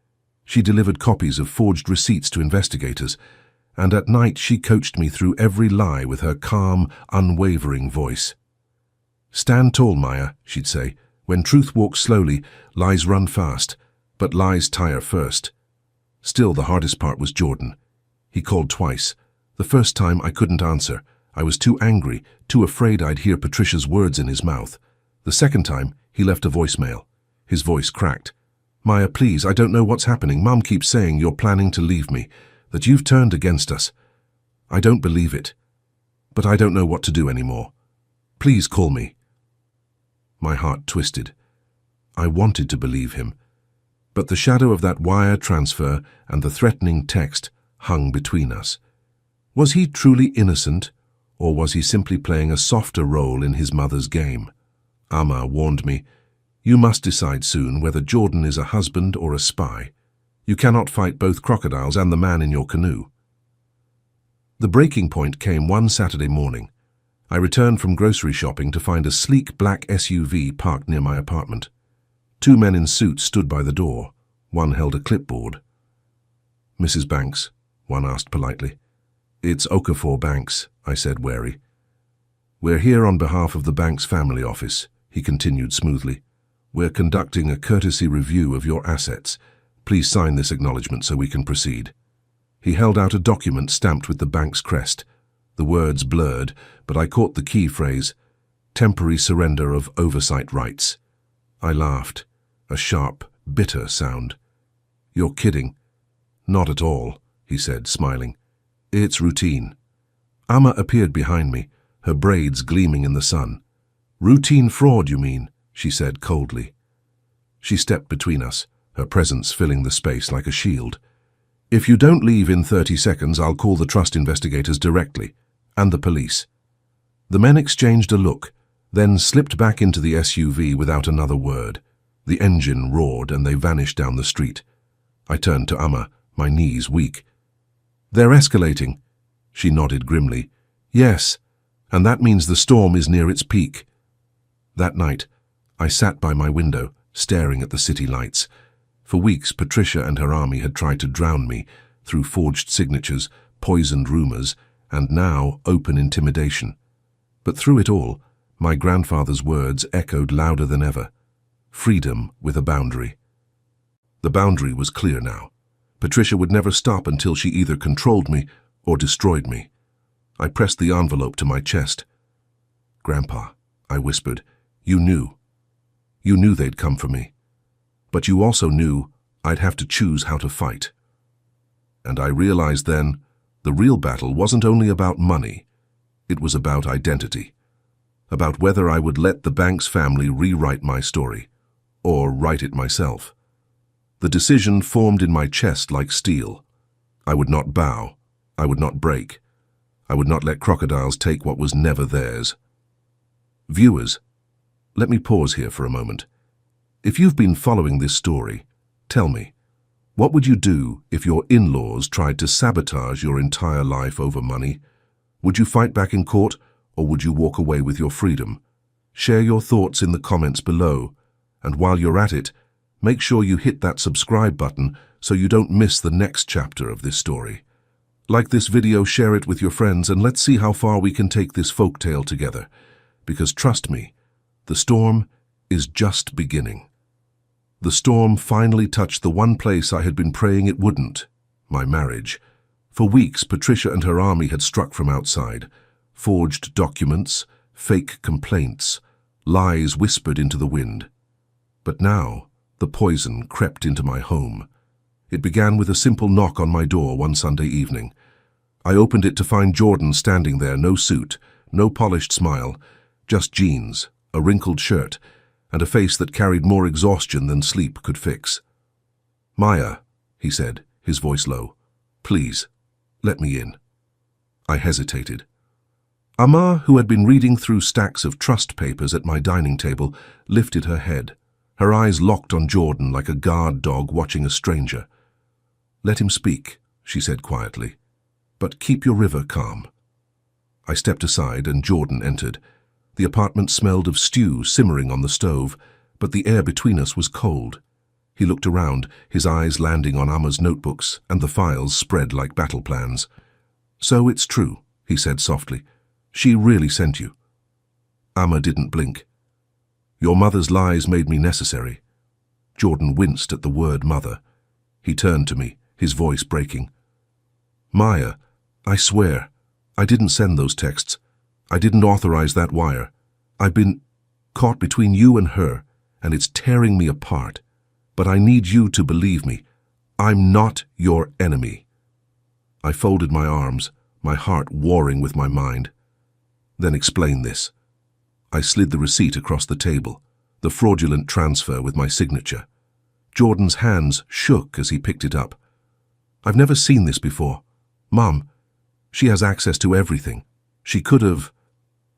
She delivered copies of forged receipts to investigators, and at night she coached me through every lie with her calm, unwavering voice. "Stand tall, Maya," she'd say. "When truth walks slowly, lies run fast, but lies tire first." Still, the hardest part was Jordan. He called twice. The first time I couldn't answer. I was too angry, too afraid I'd hear Patricia's words in his mouth. The second time, he left a voicemail. His voice cracked. "Maya, please, I don't know what's happening. Mom keeps saying you're planning to leave me, that you've turned against us. I don't believe it, but I don't know what to do anymore. Please call me." My heart twisted. I wanted to believe him, but the shadow of that wire transfer and the threatening text hung between us. Was he truly innocent, or was he simply playing a softer role in his mother's game? Amma warned me, "You must decide soon whether Jordan is a husband or a spy. You cannot fight both crocodiles and the man in your canoe." The breaking point came one Saturday morning. I returned from grocery shopping to find a sleek black SUV parked near my apartment. Two men in suits stood by the door. One held a clipboard. "Mrs. Banks?" one asked politely. "It's Okafor Banks," I said, wary. "We're here on behalf of the Banks family office," he continued smoothly. "We're conducting a courtesy review of your assets. Please sign this acknowledgement so we can proceed." He held out a document stamped with the Banks crest. The words blurred, but I caught the key phrase, "Temporary surrender of oversight rights." I laughed, a sharp, bitter sound. "You're kidding." "Not at all," he said, smiling. "It's routine." Amma appeared behind me, her braids gleaming in the sun. "Routine fraud, you mean?" she said coldly. She stepped between us, her presence filling the space like a shield. "If you don't leave in 30 seconds, I'll call the trust investigators directly, and the police." The men exchanged a look, then slipped back into the SUV without another word. The engine roared and they vanished down the street. I turned to Amma, my knees weak. "They're escalating." She nodded grimly. "Yes, and that means the storm is near its peak." That night, I sat by my window, staring at the city lights. For weeks, Patricia and her army had tried to drown me through forged signatures, poisoned rumors, and now open intimidation. But through it all, my grandfather's words echoed louder than ever. Freedom with a boundary. The boundary was clear now. Patricia would never stop until she either controlled me or destroyed me. I pressed the envelope to my chest. "Grandpa," I whispered, "you knew. You knew they'd come for me. But you also knew I'd have to choose how to fight." And I realized then, the real battle wasn't only about money. It was about identity. About whether I would let the Banks family rewrite my story, or write it myself. The decision formed in my chest like steel. I would not bow. I would not break. I would not let crocodiles take what was never theirs. Viewers, let me pause here for a moment. If you've been following this story, tell me, what would you do if your in-laws tried to sabotage your entire life over money? Would you fight back in court, or would you walk away with your freedom? Share your thoughts in the comments below, and while you're at it, make sure you hit that subscribe button so you don't miss the next chapter of this story. Like this video, share it with your friends, and let's see how far we can take this folktale together. Because trust me, the storm is just beginning. The storm finally touched the one place I had been praying it wouldn't, my marriage. For weeks, Patricia and her army had struck from outside. Forged documents, fake complaints, lies whispered into the wind. But now, the poison crept into my home. It began with a simple knock on my door one Sunday evening. I opened it to find Jordan standing there, no suit, no polished smile, just jeans, a wrinkled shirt, and a face that carried more exhaustion than sleep could fix. "Maya," he said, his voice low, "please, let me in." I hesitated. Amma, who had been reading through stacks of trust papers at my dining table, lifted her head, her eyes locked on Jordan like a guard dog watching a stranger. "Let him speak," she said quietly, "but keep your river calm." I stepped aside and Jordan entered. The apartment smelled of stew simmering on the stove, but the air between us was cold. He looked around, his eyes landing on Amma's notebooks and the files spread like battle plans. "So it's true," he said softly. "She really sent you." Amma didn't blink. "Your mother's lies made me necessary." Jordan winced at the word mother. He turned to me, his voice breaking. "Maya, I swear, I didn't send those texts. I didn't authorize that wire. I've been caught between you and her, and it's tearing me apart. But I need you to believe me. I'm not your enemy." I folded my arms, my heart warring with my mind. "Then explain this." I slid the receipt across the table, the fraudulent transfer with my signature. Jordan's hands shook as he picked it up. "I've never seen this before. Mom, she has access to everything. She could have—"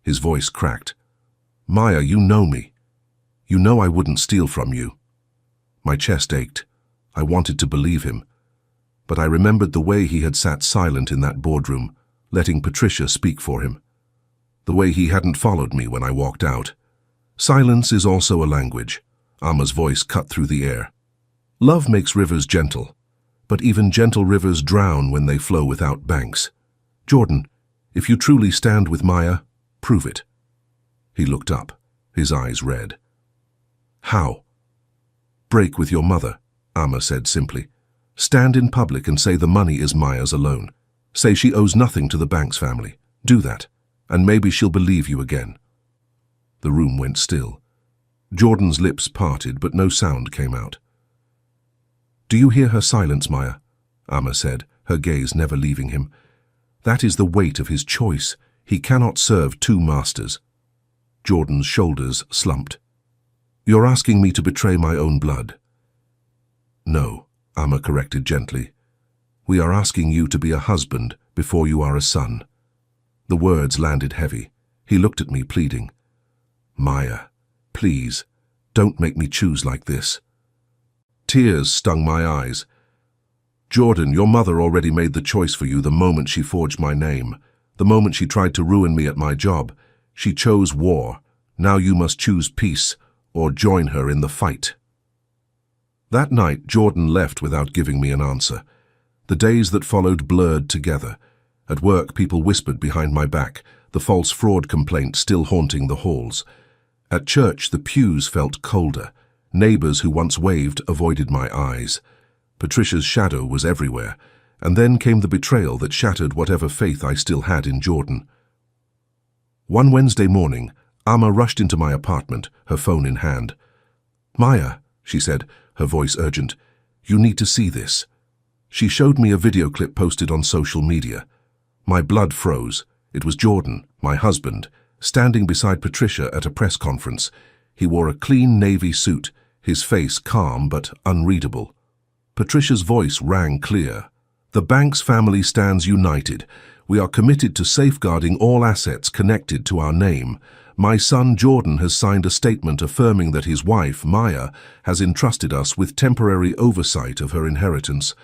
His voice cracked. "Maya, you know me. You know I wouldn't steal from you." My chest ached. I wanted to believe him. But I remembered the way he had sat silent in that boardroom, letting Patricia speak for him. The way he hadn't followed me when I walked out. Silence is also a language. Amma's voice cut through the air. "Love makes rivers gentle, but even gentle rivers drown when they flow without banks. Jordan, if you truly stand with Maya, prove it." He looked up, his eyes red. "How?" "Break with your mother," Amma said simply. "Stand in public and say the money is Maya's alone. Say she owes nothing to the Banks family. Do that, and maybe she'll believe you again." The room went still. Jordan's lips parted, but no sound came out. "Do you hear her silence, Maya?" Amma said, her gaze never leaving him. "That is the weight of his choice. He cannot serve two masters." Jordan's shoulders slumped. "You're asking me to betray my own blood." "No," Amma corrected gently. "We are asking you to be a husband before you are a son." The words landed heavy. He looked at me, pleading. "Maya, please, don't make me choose like this." Tears stung my eyes. "Jordan, your mother already made the choice for you the moment she forged my name, the moment she tried to ruin me at my job. She chose war. Now you must choose peace, or join her in the fight." That night, Jordan left without giving me an answer. The days that followed blurred together. At work, people whispered behind my back, the false fraud complaint still haunting the halls. At church, the pews felt colder. Neighbors who once waved avoided my eyes. Patricia's shadow was everywhere, and then came the betrayal that shattered whatever faith I still had in Jordan. One Wednesday morning, Amma rushed into my apartment, her phone in hand. "Maya," she said, her voice urgent, "you need to see this." She showed me a video clip posted on social media. My blood froze. It was Jordan, my husband, standing beside Patricia at a press conference. He wore a clean navy suit, his face calm but unreadable. Patricia's voice rang clear. "The Banks family stands united. We are committed to safeguarding all assets connected to our name. My son Jordan has signed a statement affirming that his wife, Maya, has entrusted us with temporary oversight of her inheritance.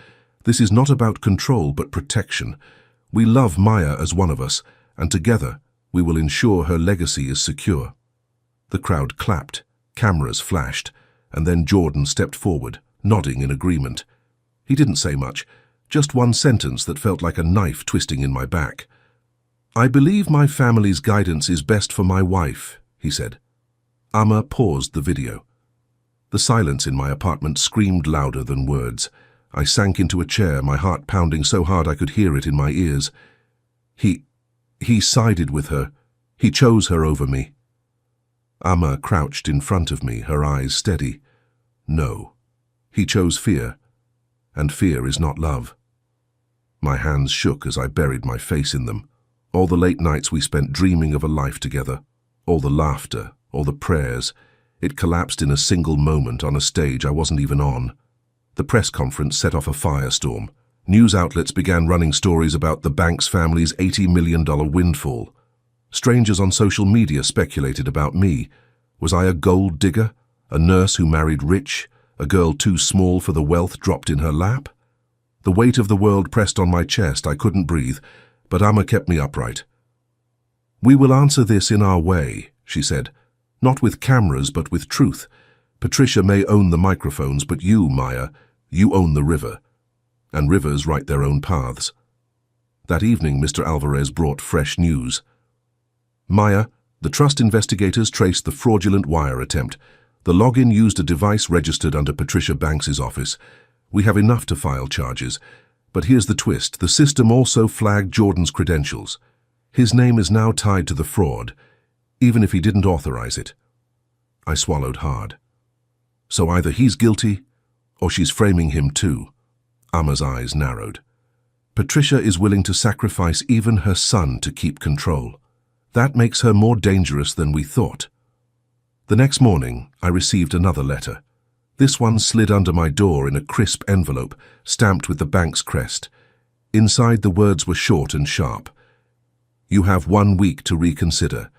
This is not about control but protection. We love Maya as one of us, and together we will ensure her legacy is secure." The crowd clapped, cameras flashed, and then Jordan stepped forward, nodding in agreement. He didn't say much, just one sentence that felt like a knife twisting in my back. "I believe my family's guidance is best for my wife," he said. Amma paused the video. The silence in my apartment screamed louder than words. I sank into a chair, my heart pounding so hard I could hear it in my ears. He sided with her. He chose her over me. Amma crouched in front of me, her eyes steady. "No. He chose fear, and fear is not love." My hands shook as I buried my face in them. All the late nights we spent dreaming of a life together, all the laughter, all the prayers, it collapsed in a single moment on a stage I wasn't even on. The press conference set off a firestorm. News outlets began running stories about the Banks family's $80 million windfall. Strangers on social media speculated about me. Was I a gold digger? A nurse who married rich? A girl too small for the wealth dropped in her lap? The weight of the world pressed on my chest. I couldn't breathe, but Amma kept me upright. "We will answer this in our way," she said. "Not with cameras, but with truth. Patricia may own the microphones, but you, Maya, you own the river. And rivers write their own paths." That evening, Mr. Alvarez brought fresh news. "Maya, the trust investigators traced the fraudulent wire attempt. The login used a device registered under Patricia Banks's office. We have enough to file charges. But here's the twist. The system also flagged Jordan's credentials. His name is now tied to the fraud, even if he didn't authorize it." I swallowed hard. So either he's guilty, or she's framing him too. Amma's eyes narrowed. Patricia is willing to sacrifice even her son to keep control. That makes her more dangerous than we thought. The next morning, I received another letter. This one slid under my door in a crisp envelope, stamped with the bank's crest. Inside, the words were short and sharp. "You have 1 week to reconsider.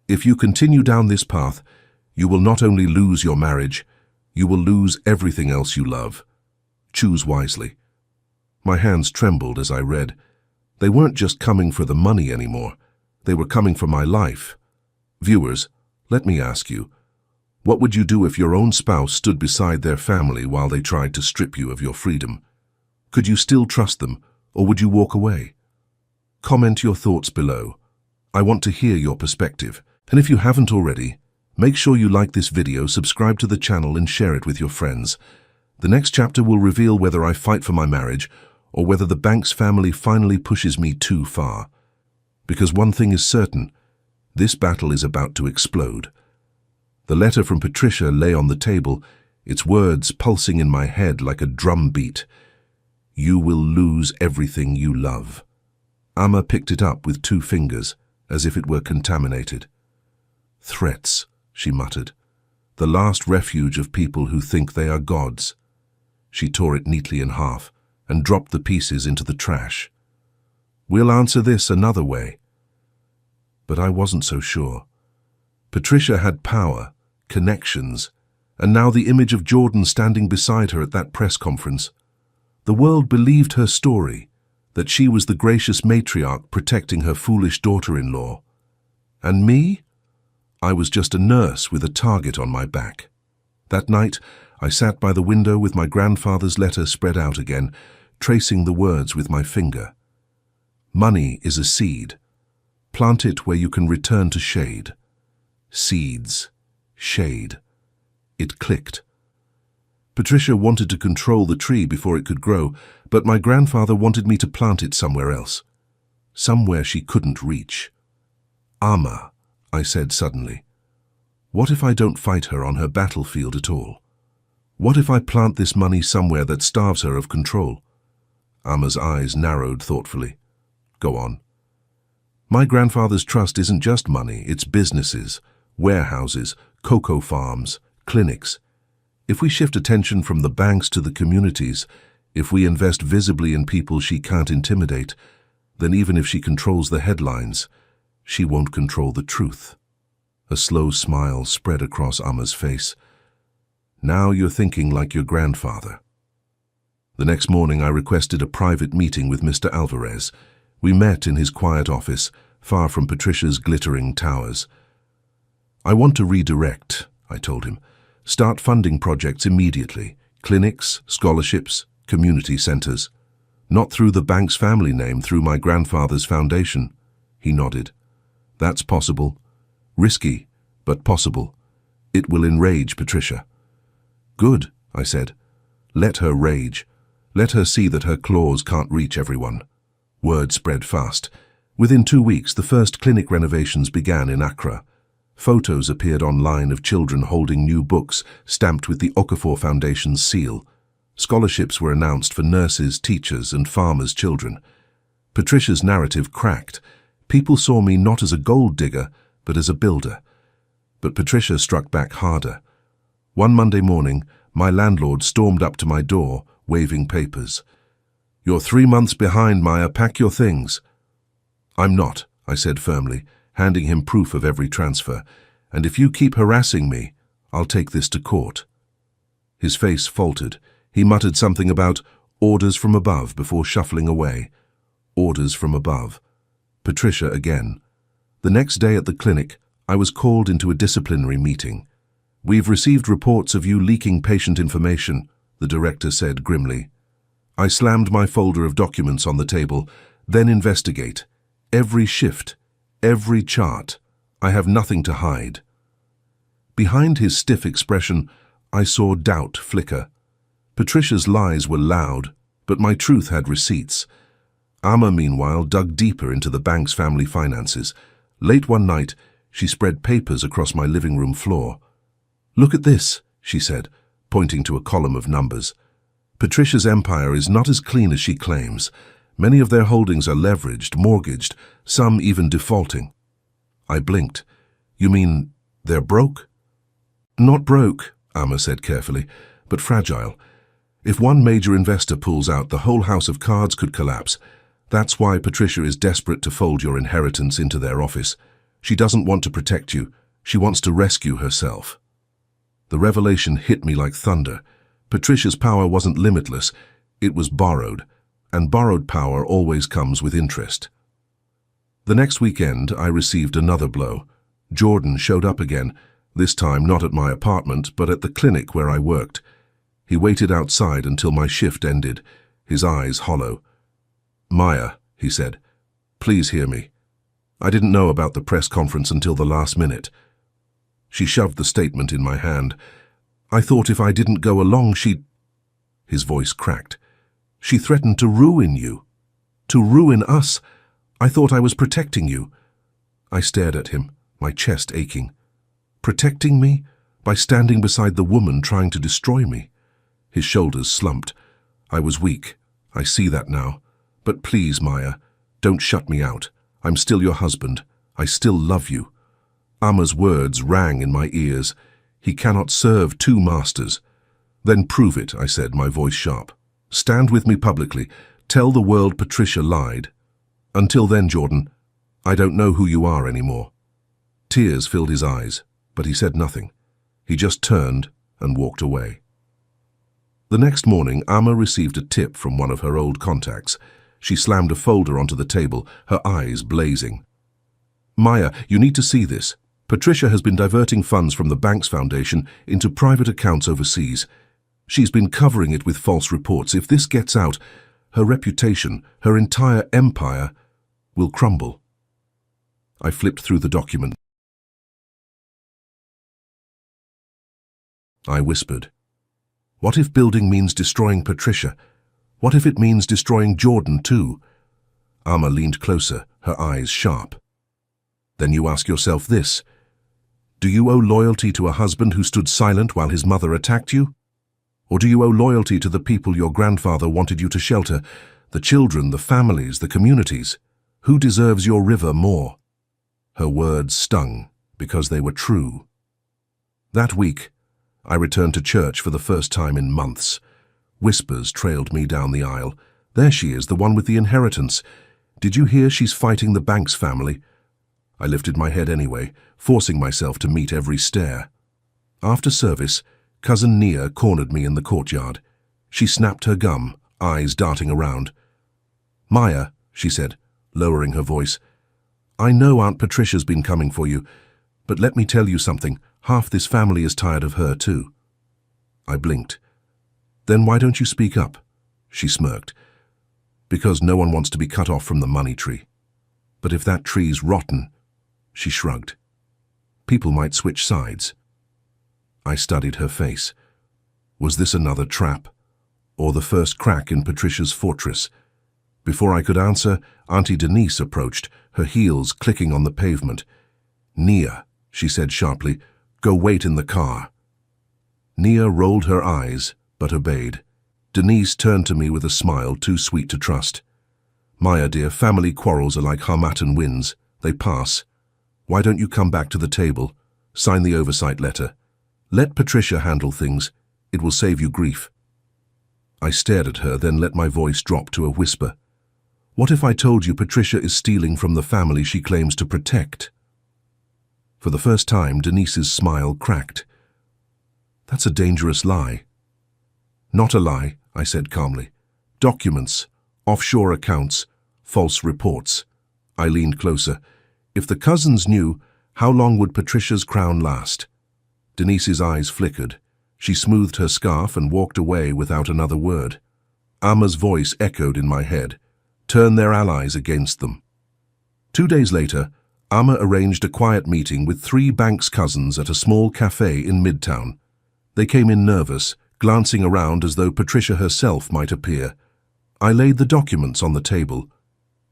If you continue down this path, you will not only lose your marriage, you will lose everything else you love. Choose wisely." My hands trembled as I read. They weren't just coming for the money anymore. They were coming for my life. Viewers, let me ask you, what would you do if your own spouse stood beside their family while they tried to strip you of your freedom? Could you still trust them, or would you walk away? Comment your thoughts below. I want to hear your perspective. And if you haven't already, make sure you like this video, subscribe to the channel and share it with your friends. The next chapter will reveal whether I fight for my marriage or whether the Banks family finally pushes me too far. Because one thing is certain, this battle is about to explode. The letter from Patricia lay on the table, its words pulsing in my head like a drum beat. "You will lose everything you love." Amma picked it up with 2 fingers, as if it were contaminated. "Threats," she muttered. "The last refuge of people who think they are gods." She tore it neatly in half and dropped the pieces into the trash. "We'll answer this another way." But I wasn't so sure. Patricia had power, connections, and now the image of Jordan standing beside her at that press conference. The world believed her story, that she was the gracious matriarch protecting her foolish daughter-in-law. And me? I was just a nurse with a target on my back. That night, I sat by the window with my grandfather's letter spread out again, tracing the words with my finger. "Money is a seed. Plant it where you can return to shade." Seeds. Shade. It clicked. Patricia wanted to control the tree before it could grow, but my grandfather wanted me to plant it somewhere else. Somewhere she couldn't reach. "Amma," I said suddenly. "What if I don't fight her on her battlefield at all? What if I plant this money somewhere that starves her of control?" Amma's eyes narrowed thoughtfully. "Go on." "My grandfather's trust isn't just money, it's businesses, warehouses, cocoa farms, clinics. If we shift attention from the banks to the communities, if we invest visibly in people she can't intimidate, then even if she controls the headlines, she won't control the truth." A slow smile spread across Amma's face. "Now you're thinking like your grandfather." The next morning I requested a private meeting with Mr. Alvarez. We met in his quiet office, far from Patricia's glittering towers. "I want to redirect," I told him. "Start funding projects immediately. Clinics, scholarships, community centers. Not through the Banks family name, through my grandfather's foundation." He nodded. "That's possible. Risky, but possible. It will enrage Patricia." "Good," I said. "Let her rage. Let her see that her claws can't reach everyone." Word spread fast. Within 2 weeks, the first clinic renovations began in Accra. Photos appeared online of children holding new books stamped with the Okafor Foundation's seal. Scholarships were announced for nurses, teachers, and farmers' children. Patricia's narrative cracked. People saw me not as a gold digger, but as a builder. But Patricia struck back harder. One Monday morning, my landlord stormed up to my door, waving papers. "You're 3 months behind, Maya. Pack your things." "I'm not," I said firmly, handing him proof of every transfer. "And if you keep harassing me, I'll take this to court." His face faltered. He muttered something about orders from above before shuffling away. Orders from above. Patricia again. The next day at the clinic, I was called into a disciplinary meeting. "We've received reports of you leaking patient information," the director said grimly. I slammed my folder of documents on the table. "Then investigate. Every shift, every chart. I have nothing to hide." Behind his stiff expression, I saw doubt flicker. Patricia's lies were loud, but my truth had receipts. Amma, meanwhile, dug deeper into the bank's family finances. Late one night, she spread papers across my living room floor. "Look at this," she said, pointing to a column of numbers. "Patricia's empire is not as clean as she claims. Many of their holdings are leveraged, mortgaged, some even defaulting." I blinked. "You mean they're broke?" "Not broke," Amma said carefully, "but fragile. If one major investor pulls out, the whole house of cards could collapse. That's why Patricia is desperate to fold your inheritance into their office. She doesn't want to protect you. She wants to rescue herself." The revelation hit me like thunder. Patricia's power wasn't limitless. It was borrowed, and borrowed power always comes with interest. The next weekend, I received another blow. Jordan showed up again, this time not at my apartment, but at the clinic where I worked. He waited outside until my shift ended, his eyes hollow. "Maya," he said, "please hear me. I didn't know about the press conference until the last minute." She shoved the statement in my hand. "I thought if I didn't go along, she'd—" His voice cracked. "She threatened to ruin you. To ruin us. I thought I was protecting you." I stared at him, my chest aching. Protecting me? By standing beside the woman trying to destroy me? His shoulders slumped. I was weak. I see that now. "But please, Maya, don't shut me out. I'm still your husband. I still love you." Amma's words rang in my ears. "He cannot serve two masters." "Then prove it," I said, my voice sharp. "Stand with me publicly. Tell the world Patricia lied. Until then, Jordan, I don't know who you are anymore." Tears filled his eyes, but he said nothing. He just turned and walked away. The next morning, Amma received a tip from one of her old contacts. She slammed a folder onto the table, her eyes blazing. "Maya, you need to see this. Patricia has been diverting funds from the bank's foundation into private accounts overseas. She's been covering it with false reports. If this gets out, her reputation, her entire empire, will crumble." I flipped through the document. I whispered, "What if building means destroying Patricia? What if it means destroying Jordan too?" Amma leaned closer, her eyes sharp. "Then you ask yourself this. Do you owe loyalty to a husband who stood silent while his mother attacked you? Or do you owe loyalty to the people your grandfather wanted you to shelter, the children, the families, the communities? Who deserves your river more?" Her words stung because they were true. That week, I returned to church for the first time in months. Whispers trailed me down the aisle. "There she is, the one with the inheritance. Did you hear she's fighting the Banks family?" I lifted my head anyway, forcing myself to meet every stare. After service, Cousin Nia cornered me in the courtyard. She snapped her gum, eyes darting around. "Maya," she said, lowering her voice, "I know Aunt Patricia's been coming for you, but let me tell you something. Half this family is tired of her too." I blinked. "Then why don't you speak up?" She smirked. "Because no one wants to be cut off from the money tree. But if that tree's rotten," she shrugged, "people might switch sides." I studied her face. Was this another trap? Or the first crack in Patricia's fortress? Before I could answer, Auntie Denise approached, her heels clicking on the pavement. "Nia," she said sharply, "go wait in the car." Nia rolled her eyes, but obeyed. Denise turned to me with a smile too sweet to trust. Maya, dear, family quarrels are like Harmattan winds. They pass. Why don't you come back to the table? Sign the oversight letter. Let Patricia handle things. It will save you grief. I stared at her, then let my voice drop to a whisper. What if I told you Patricia is stealing from the family she claims to protect? For the first time, Denise's smile cracked. That's a dangerous lie. Not a lie, I said calmly. Documents, offshore accounts, false reports. I leaned closer. If the cousins knew, how long would Patricia's crown last? Denise's eyes flickered. She smoothed her scarf and walked away without another word. Amma's voice echoed in my head. Turn their allies against them. 2 days later, Amma arranged a quiet meeting with 3 Banks cousins at a small cafe in Midtown. They came in nervous, glancing around as though Patricia herself might appear. I laid the documents on the table.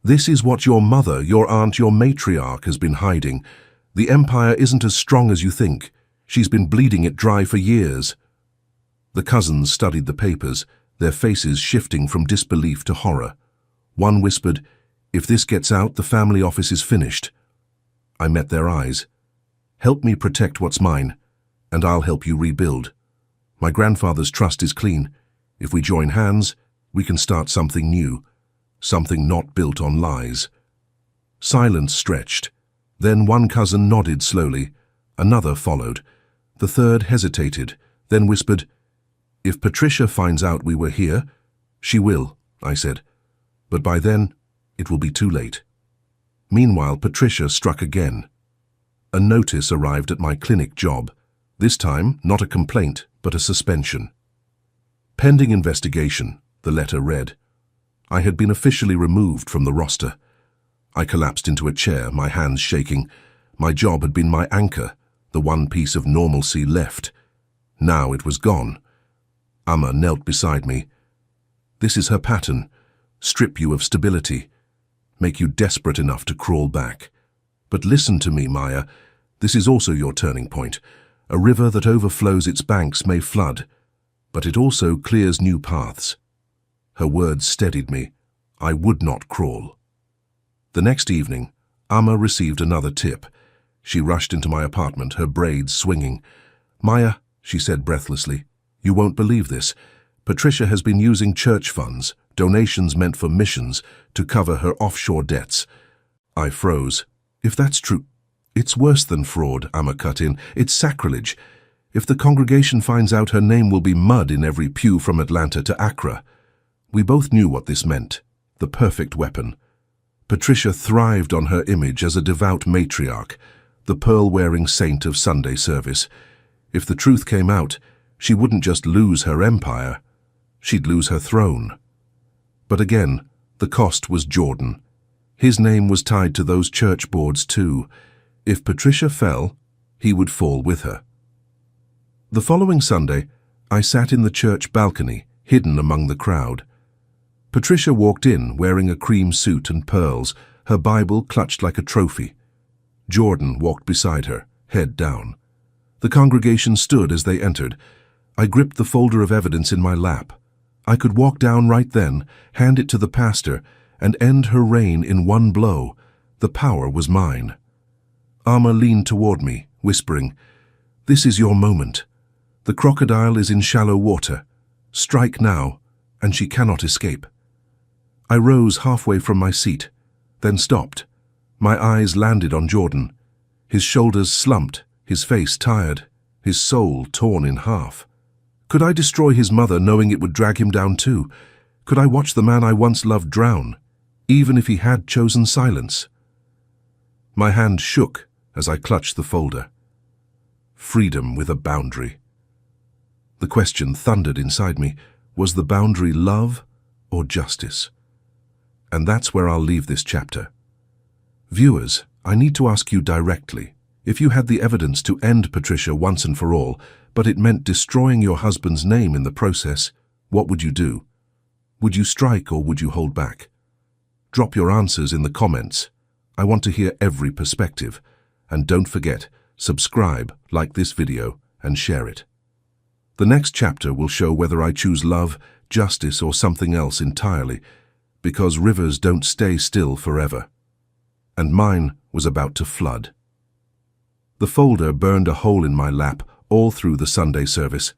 This is what your mother, your aunt, your matriarch has been hiding. The empire isn't as strong as you think. She's been bleeding it dry for years. The cousins studied the papers, their faces shifting from disbelief to horror. One whispered, "If this gets out, the family office is finished." I met their eyes. Help me protect what's mine, and I'll help you rebuild. My grandfather's trust is clean. If we join hands, we can start something new, something not built on lies. Silence stretched. Then one cousin nodded slowly. Another followed. The third hesitated, then whispered, "If Patricia finds out we were here, she will," I said. "But by then, it will be too late." Meanwhile, Patricia struck again. A notice arrived at my clinic job. This time, not a complaint, but a suspension. Pending investigation, the letter read. I had been officially removed from the roster. I collapsed into a chair, my hands shaking. My job had been my anchor, the one piece of normalcy left. Now it was gone. Amma knelt beside me. This is her pattern. Strip you of stability. Make you desperate enough to crawl back. But listen to me, Maya. This is also your turning point. A river that overflows its banks may flood, but it also clears new paths. Her words steadied me. I would not crawl. The next evening, Amma received another tip. She rushed into my apartment, her braids swinging. "Maya," she said breathlessly, "you won't believe this. Patricia has been using church funds, donations meant for missions, to cover her offshore debts." I froze. "If that's true, it's worse than fraud," Amma cut in. "It's sacrilege. If the congregation finds out, her name will be mud in every pew from Atlanta to Accra." We both knew what this meant. The perfect weapon. Patricia thrived on her image as a devout matriarch, the pearl-wearing saint of Sunday service. If the truth came out, she wouldn't just lose her empire, she'd lose her throne. But again, the cost was Jordan. His name was tied to those church boards too. If Patricia fell, he would fall with her. The following Sunday, I sat in the church balcony, hidden among the crowd. Patricia walked in, wearing a cream suit and pearls, her Bible clutched like a trophy. Jordan walked beside her, head down. The congregation stood as they entered. I gripped the folder of evidence in my lap. I could walk down right then, hand it to the pastor, and end her reign in one blow. The power was mine. Amma leaned toward me, whispering, "This is your moment. The crocodile is in shallow water. Strike now, and she cannot escape." I rose halfway from my seat, then stopped. My eyes landed on Jordan. His shoulders slumped, his face tired, his soul torn in half. Could I destroy his mother knowing it would drag him down too? Could I watch the man I once loved drown, even if he had chosen silence? My hand shook as I clutched the folder. Freedom with a boundary. The question thundered inside me. Was the boundary love or justice? And that's where I'll leave this chapter. Viewers, I need to ask you directly. If you had the evidence to end Patricia once and for all, but it meant destroying your husband's name in the process, what would you do? Would you strike or would you hold back? Drop your answers in the comments. I want to hear every perspective. And don't forget, subscribe, like this video, and share it. The next chapter will show whether I choose love, justice, or something else entirely, because rivers don't stay still forever. And mine was about to flood. The folder burned a hole in my lap all through the Sunday service.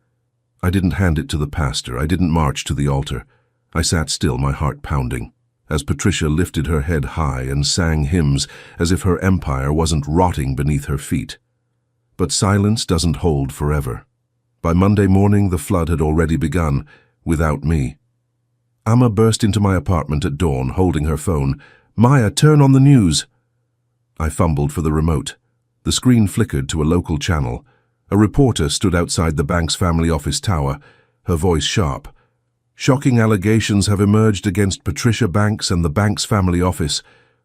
I didn't hand it to the pastor. I didn't march to the altar. I sat still, my heart pounding, as Patricia lifted her head high and sang hymns as if her empire wasn't rotting beneath her feet. But silence doesn't hold forever. By Monday morning, the flood had already begun, without me. Amma burst into my apartment at dawn, holding her phone. "Maya, turn on the news." I fumbled for the remote. The screen flickered to a local channel. A reporter stood outside the bank's family office tower, her voice sharp. "Shocking allegations have emerged against Patricia Banks and the bank's family office.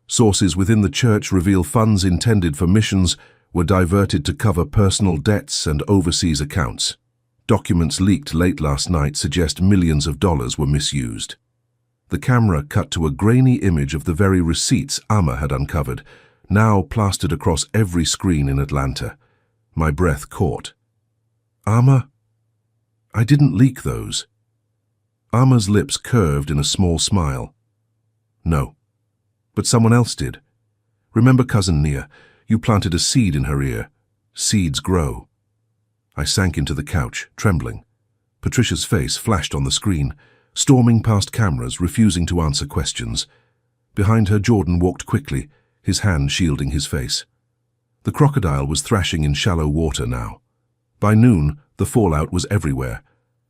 Sources within the church reveal funds intended for missions were diverted to cover personal debts and overseas accounts. Documents leaked late last night suggest millions of dollars were misused." The camera cut to a grainy image of the very receipts Amma had uncovered, now plastered across every screen in Atlanta. My breath caught. "Amma? I didn't leak those." Amma's lips curved in a small smile. "No, but someone else did. Remember Cousin Nia? You planted a seed in her ear. Seeds grow." I sank into the couch, trembling. Patricia's face flashed on the screen, storming past cameras, refusing to answer questions. Behind her, Jordan walked quickly, his hand shielding his face. The crocodile was thrashing in shallow water now. By noon, the fallout was everywhere.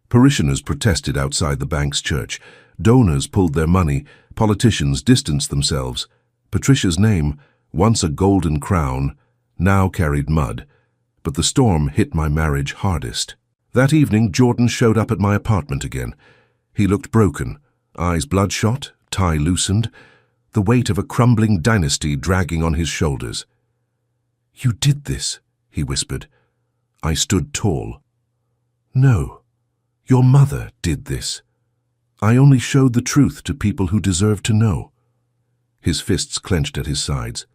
Parishioners protested outside the bank's church. Donors pulled their money. Politicians distanced themselves. Patricia's name, once a golden crown, now carried mud. But the storm hit my marriage hardest. That evening, Jordan showed up at my apartment again. He looked broken, eyes bloodshot, tie loosened, the weight of a crumbling dynasty dragging on his shoulders. "You did this," he whispered. I stood tall. "No, your mother did this. I only showed the truth to people who deserve to know." His fists clenched at his sides.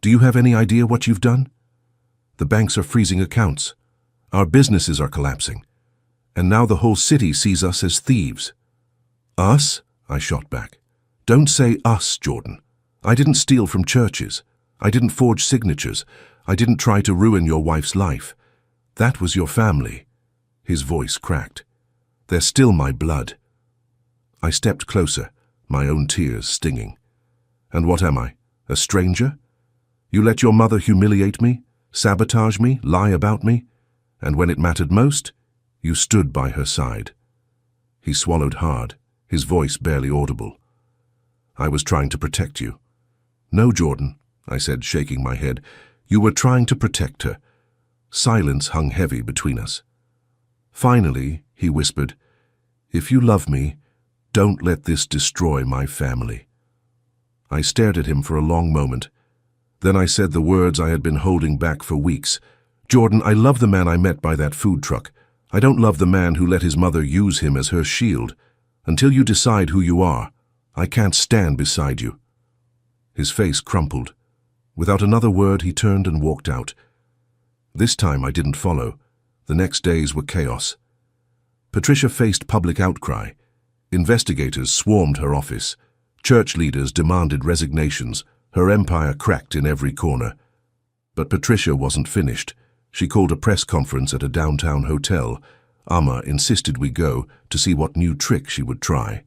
"Do you have any idea what you've done? The banks are freezing accounts. Our businesses are collapsing. And now the whole city sees us as thieves." "Us?" I shot back. "Don't say us, Jordan. I didn't steal from churches. I didn't forge signatures. I didn't try to ruin your wife's life. That was your family." His voice cracked. "They're still my blood." I stepped closer, my own tears stinging. "And what am I? A stranger? You let your mother humiliate me, sabotage me, lie about me, and when it mattered most, you stood by her side." He swallowed hard, his voice barely audible. "I was trying to protect you." "No, Jordan," I said, shaking my head. "You were trying to protect her." Silence hung heavy between us. "Finally," he whispered, "if you love me, don't let this destroy my family." I stared at him for a long moment. Then I said the words I had been holding back for weeks. "Jordan, I love the man I met by that food truck. I don't love the man who let his mother use him as her shield. Until you decide who you are, I can't stand beside you." His face crumpled. Without another word, he turned and walked out. This time I didn't follow. The next days were chaos. Patricia faced public outcry. Investigators swarmed her office. Church leaders demanded resignations. Her empire cracked in every corner. But Patricia wasn't finished. She called a press conference at a downtown hotel. Amma insisted we go to see what new trick she would try.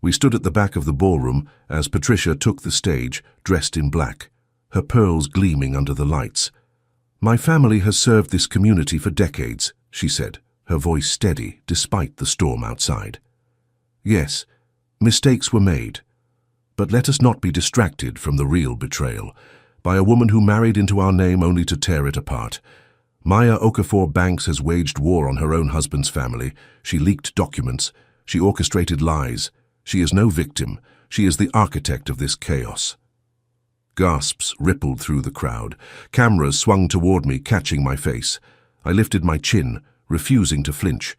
We stood at the back of the ballroom as Patricia took the stage, dressed in black, her pearls gleaming under the lights. "My family has served this community for decades," she said, her voice steady despite the storm outside. "Yes, mistakes were made. But let us not be distracted from the real betrayal, by a woman who married into our name only to tear it apart. Maya Okafor Banks has waged war on her own husband's family. She leaked documents. She orchestrated lies. She is no victim. She is the architect of this chaos." Gasps rippled through the crowd. Cameras swung toward me, catching my face. I lifted my chin, refusing to flinch.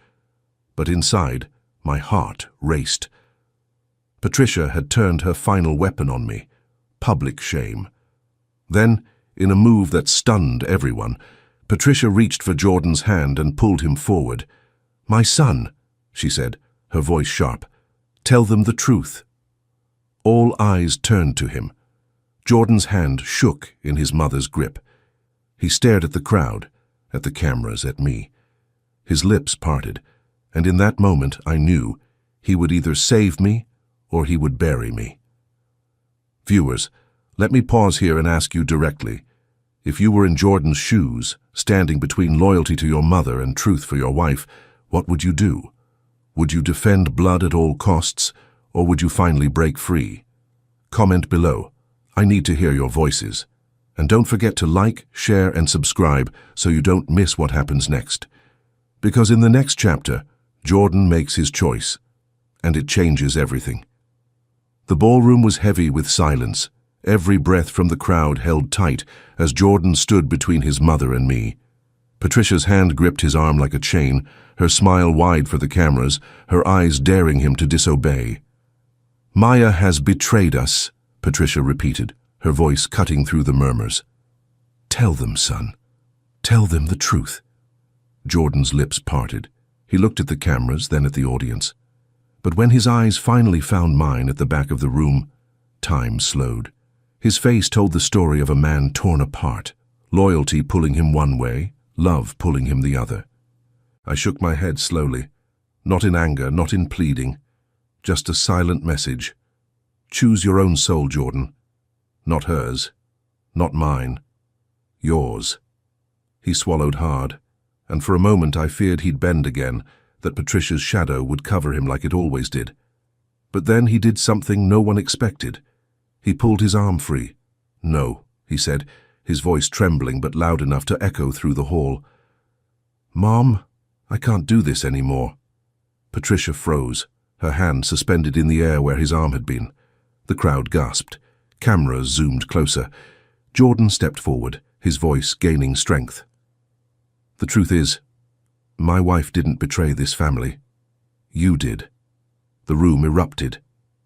But inside, my heart raced. Patricia had turned her final weapon on me, public shame. Then, in a move that stunned everyone, Patricia reached for Jordan's hand and pulled him forward. "My son," she said, her voice sharp. "Tell them the truth." All eyes turned to him. Jordan's hand shook in his mother's grip. He stared at the crowd, at the cameras, at me. His lips parted, and in that moment I knew he would either save me or he would bury me. Viewers, let me pause here and ask you directly. If you were in Jordan's shoes, standing between loyalty to your mother and truth for your wife, what would you do? Would you defend blood at all costs, or would you finally break free? Comment below. I need to hear your voices. And don't forget to like, share, and subscribe so you don't miss what happens next. Because in the next chapter, Jordan makes his choice, and it changes everything. The ballroom was heavy with silence. Every breath from the crowd held tight as Jordan stood between his mother and me. Patricia's hand gripped his arm like a chain, her smile wide for the cameras, her eyes daring him to disobey. "Maya has betrayed us," Patricia repeated, her voice cutting through the murmurs. "Tell them, son. Tell them the truth." Jordan's lips parted. He looked at the cameras, then at the audience. But when his eyes finally found mine at the back of the room, time slowed. His face told the story of a man torn apart, loyalty pulling him one way, love pulling him the other. I shook my head slowly, not in anger, not in pleading, just a silent message. Choose your own soul, Jordan. Not hers, not mine, yours. He swallowed hard, and for a moment I feared he'd bend again, that Patricia's shadow would cover him like it always did. But then he did something no one expected. He pulled his arm free. "No," he said, his voice trembling but loud enough to echo through the hall. "Mom, I can't do this anymore." Patricia froze, her hand suspended in the air where his arm had been. The crowd gasped. Cameras zoomed closer. Jordan stepped forward, his voice gaining strength. "The truth is, my wife didn't betray this family. You did." The room erupted.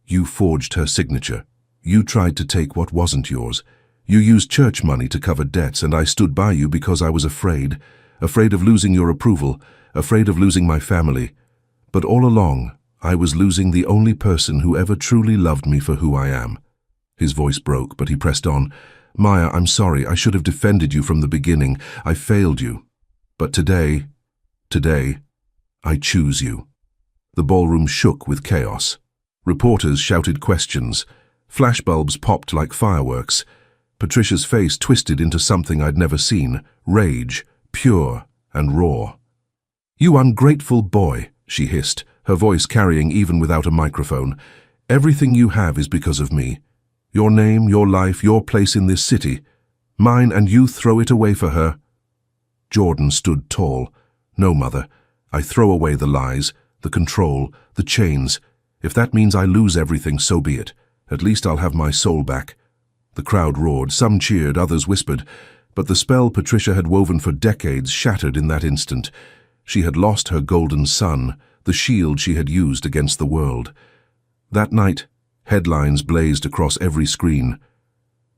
"You forged her signature. You tried to take what wasn't yours. You used church money to cover debts, and I stood by you because I was afraid of losing your approval, afraid of losing my family. But all along, I was losing the only person who ever truly loved me for who I am." His voice broke, but he pressed on. "Maya, I'm sorry. I should have defended you from the beginning. I failed you. But today, I choose you." The ballroom shook with chaos. Reporters shouted questions. Flashbulbs popped like fireworks. Patricia's face twisted into something I'd never seen, rage, pure and raw. "You ungrateful boy," she hissed, her voice carrying even without a microphone. "Everything you have is because of me. Your name, your life, your place in this city. Mine, and you throw it away for her." Jordan stood tall. "No, Mother. I throw away the lies, the control, the chains. If that means I lose everything, so be it. At least I'll have my soul back." The crowd roared. Some cheered, others whispered. But the spell Patricia had woven for decades shattered in that instant. She had lost her golden sun, the shield she had used against the world. That night, headlines blazed across every screen.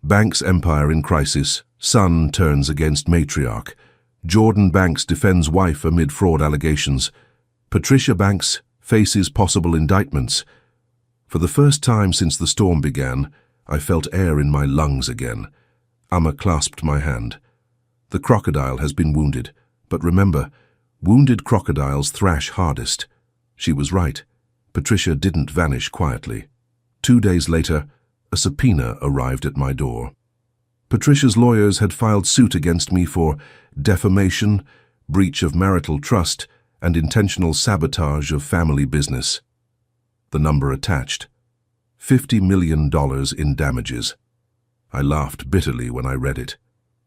Banks' empire in crisis. Son turns against matriarch. Jordan Banks defends wife amid fraud allegations. Patricia Banks faces possible indictments. For the first time since the storm began, I felt air in my lungs again. Amma clasped my hand. "The crocodile has been wounded, but remember, wounded crocodiles thrash hardest." She was right. Patricia didn't vanish quietly. 2 days later, a subpoena arrived at my door. Patricia's lawyers had filed suit against me for defamation, breach of marital trust, and intentional sabotage of family business. The number attached: $50 million in damages. I laughed bitterly when I read it.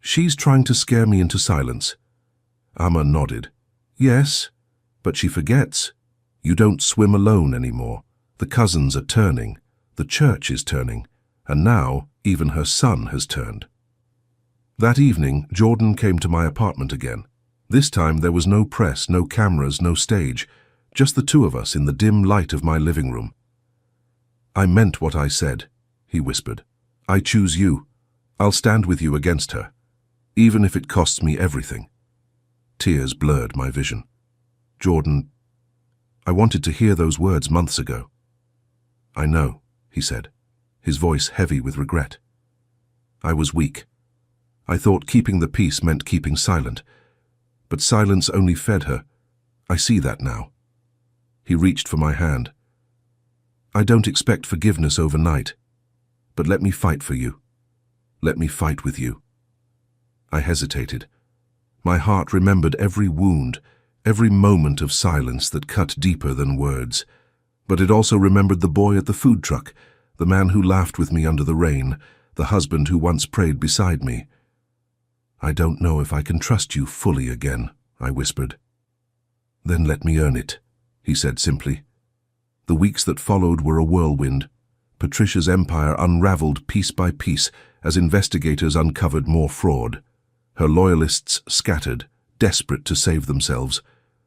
"She's trying to scare me into silence." Amma nodded. "Yes, but she forgets. You don't swim alone anymore. The cousins are turning. The church is turning. And now, even her son has turned." That evening, Jordan came to my apartment again. This time there was no press, no cameras, no stage, just the two of us in the dim light of my living room. "I meant what I said," he whispered. "I choose you. I'll stand with you against her, even if it costs me everything." Tears blurred my vision. "Jordan, I wanted to hear those words months ago. I know, he said, his voice heavy with regret. I was weak. I thought keeping the peace meant keeping silent. But silence only fed her. I see that now. He reached for my hand. I don't expect forgiveness overnight, but let me fight for you. Let me fight with you. I hesitated. My heart remembered every wound, every moment of silence that cut deeper than words. But it also remembered the boy at the food truck, the man who laughed with me under the rain, the husband who once prayed beside me. I don't know if I can trust you fully again, I whispered. Then let me earn it, he said simply. The weeks that followed were a whirlwind. Patricia's empire unraveled piece by piece as investigators uncovered more fraud. Her loyalists scattered, desperate to save themselves.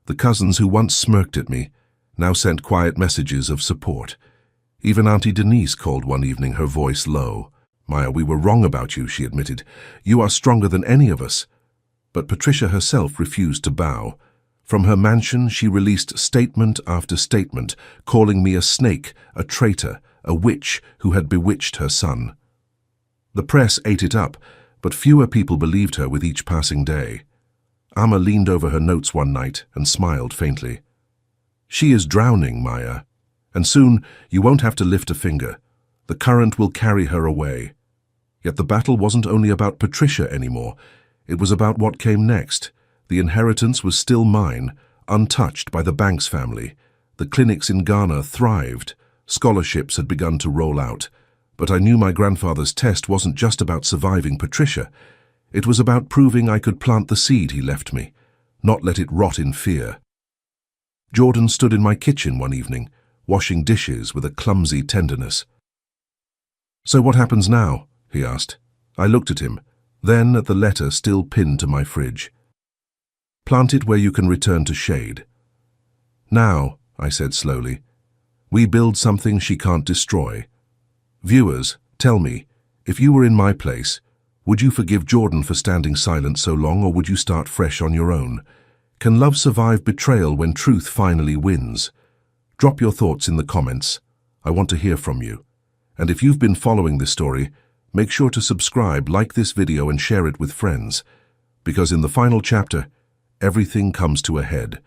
The cousins who once smirked at me now sent quiet messages of support. Even Auntie Denise called one evening, her voice low. Maya, we were wrong about you, she admitted. You are stronger than any of us. But Patricia herself refused to bow. From her mansion, she released statement after statement, calling me a snake, a traitor, a witch who had bewitched her son. The press ate it up, but fewer people believed her with each passing day. Amma leaned over her notes one night and smiled faintly. She is drowning, Maya, and soon you won't have to lift a finger. The current will carry her away. Yet the battle wasn't only about Patricia anymore. It was about what came next. The inheritance was still mine, untouched by the Banks family. The clinics in Ghana thrived. Scholarships had begun to roll out. But I knew my grandfather's test wasn't just about surviving Patricia. It was about proving I could plant the seed he left me, not let it rot in fear. Jordan stood in my kitchen one evening, washing dishes with a clumsy tenderness. So what happens now? He asked. I looked at him, then at the letter still pinned to my fridge. Plant it where you can return to shade. Now, I said slowly, we build something she can't destroy. Viewers, tell me, if you were in my place, would you forgive Jordan for standing silent so long, or would you start fresh on your own? Can love survive betrayal when truth finally wins? Drop your thoughts in the comments. I want to hear from you. And if you've been following this story, make sure to subscribe, like this video and share it with friends. Because in the final chapter, everything comes to a head.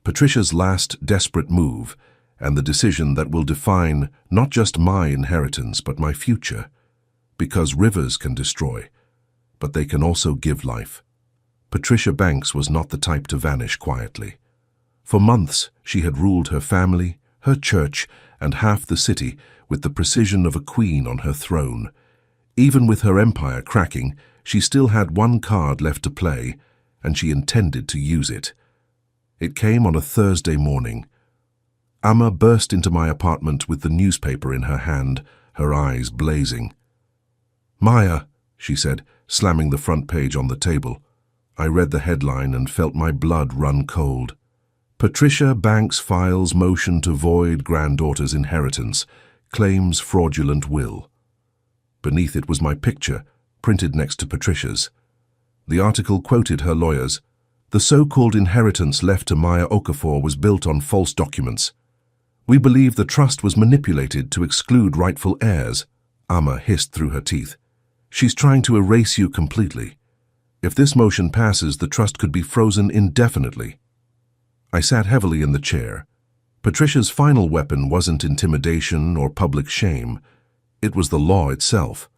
Patricia's last desperate move, and the decision that will define not just my inheritance but my future. Because rivers can destroy, but they can also give life. Patricia Banks was not the type to vanish quietly. For months, she had ruled her family, her church, and half the city with the precision of a queen on her throne. Even with her empire cracking, she still had one card left to play, and she intended to use it. It came on a Thursday morning. Amma burst into my apartment with the newspaper in her hand, her eyes blazing. Maya, she said, slamming the front page on the table. I read the headline and felt my blood run cold. Patricia Banks files motion to void granddaughter's inheritance, claims fraudulent will. Beneath it was my picture, printed next to Patricia's. The article quoted her lawyers. The so-called inheritance left to Maya Okafor was built on false documents. We believe the trust was manipulated to exclude rightful heirs, Amma hissed through her teeth. She's trying to erase you completely. If this motion passes, the trust could be frozen indefinitely. I sat heavily in the chair. Patricia's final weapon wasn't intimidation or public shame. It was the law itself.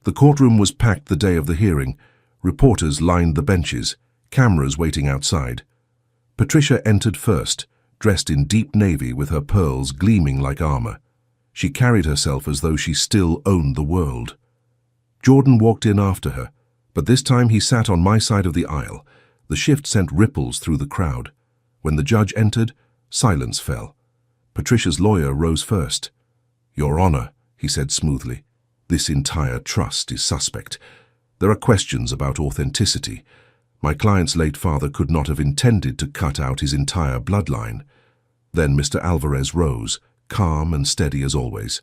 The courtroom was packed the day of the hearing. Reporters lined the benches, cameras waiting outside. Patricia entered first, dressed in deep navy with her pearls gleaming like armor. She carried herself as though she still owned the world. Jordan walked in after her, but this time he sat on my side of the aisle. The shift sent ripples through the crowd. When the judge entered, silence fell. Patricia's lawyer rose first. Your Honor, he said smoothly, this entire trust is suspect. There are questions about authenticity. My client's late father could not have intended to cut out his entire bloodline. Then Mr. Alvarez rose, calm and steady as always.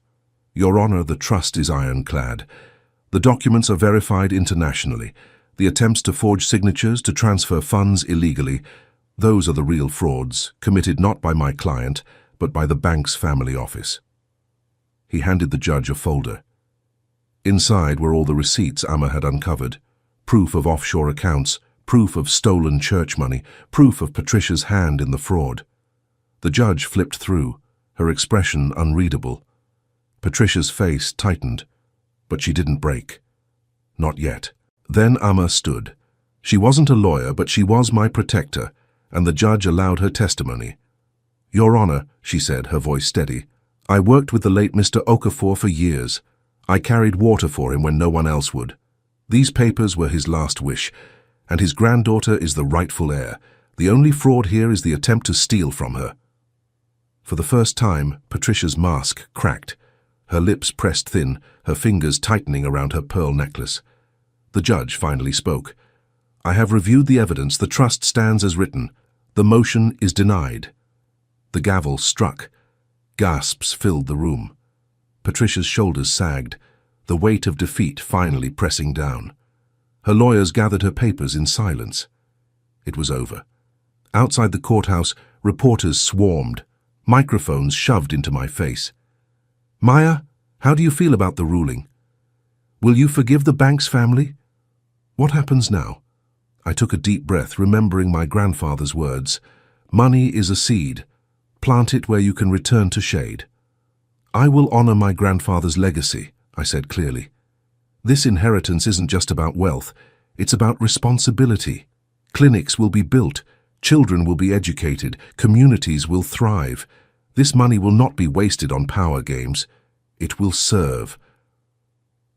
Your Honor, the trust is ironclad. The documents are verified internationally. The attempts to forge signatures to transfer funds illegally, Those are the real frauds, committed not by my client, but by the bank's family office. He handed the judge a folder. Inside were all the receipts Amma had uncovered, proof of offshore accounts, proof of stolen church money, proof of Patricia's hand in the fraud. The judge flipped through, her expression unreadable. Patricia's face tightened, but she didn't break. Not yet. Then Amma stood. She wasn't a lawyer, but she was my protector, and the judge allowed her testimony. "Your Honor," she said, her voice steady, "I worked with the late Mr. Okafor for years. I carried water for him when no one else would. These papers were his last wish, and his granddaughter is the rightful heir. The only fraud here is the attempt to steal from her." For the first time, Patricia's mask cracked, her lips pressed thin, her fingers tightening around her pearl necklace. The judge finally spoke. "I have reviewed the evidence. The trust stands as written. The motion is denied." The gavel struck. Gasps filled the room. Patricia's shoulders sagged, the weight of defeat finally pressing down. Her lawyers gathered her papers in silence. It was over. Outside the courthouse, reporters swarmed, microphones shoved into my face. "Maya, how do you feel about the ruling? Will you forgive the bank's family? What happens now?" I took a deep breath, remembering my grandfather's words. "Money is a seed. Plant it where you can return to shade." "I will honor my grandfather's legacy," I said clearly. "This inheritance isn't just about wealth. It's about responsibility. Clinics will be built. Children will be educated. Communities will thrive. This money will not be wasted on power games. It will serve."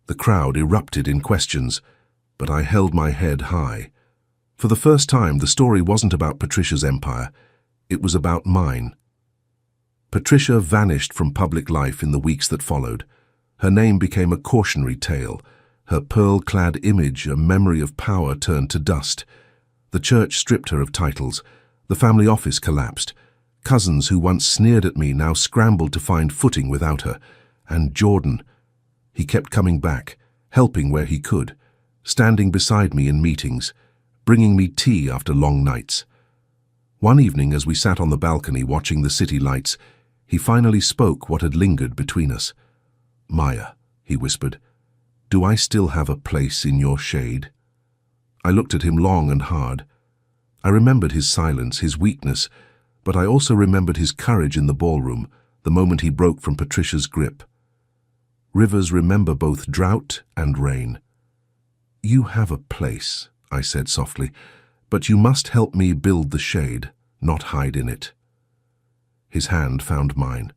The crowd erupted in questions, but I held my head high. For the first time, the story wasn't about Patricia's empire. It was about mine. Patricia vanished from public life in the weeks that followed. Her name became a cautionary tale. Her pearl-clad image, a memory of power, turned to dust. The church stripped her of titles. The family office collapsed. Cousins who once sneered at me now scrambled to find footing without her. And Jordan, he kept coming back, helping where he could, standing beside me in meetings, bringing me tea after long nights. One evening, as we sat on the balcony watching the city lights, he finally spoke what had lingered between us. "Maya," he whispered, "do I still have a place in your shade?" I looked at him long and hard. I remembered his silence, his weakness, but I also remembered his courage in the ballroom, the moment he broke from Patricia's grip. Rivers remember both drought and rain. "You have a place," I said softly, "but you must help me build the shade, not hide in it." His hand found mine.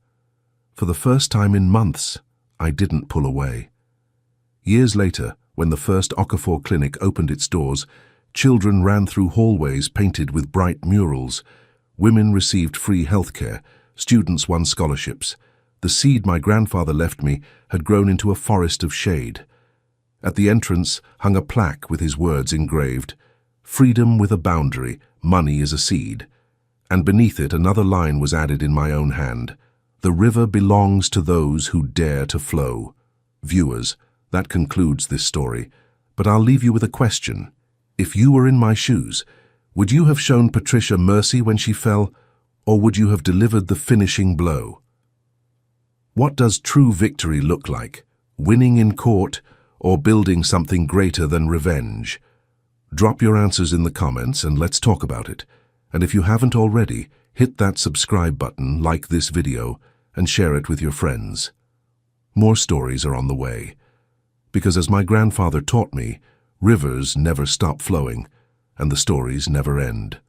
For the first time in months, I didn't pull away. Years later, when the first Okafor clinic opened its doors, children ran through hallways painted with bright murals. Women received free healthcare. Students won scholarships. The seed my grandfather left me had grown into a forest of shade. At the entrance hung a plaque with his words engraved, "Freedom with a boundary, money is a seed." And beneath it another line was added in my own hand, "The river belongs to those who dare to flow." Viewers, that concludes this story, but I'll leave you with a question. If you were in my shoes, would you have shown Patricia mercy when she fell, or would you have delivered the finishing blow? What does true victory look like? Winning in court, or building something greater than revenge? Drop your answers in the comments and let's talk about it. And if you haven't already, hit that subscribe button, like this video, and share it with your friends. More stories are on the way. Because as my grandfather taught me, rivers never stop flowing, and the stories never end.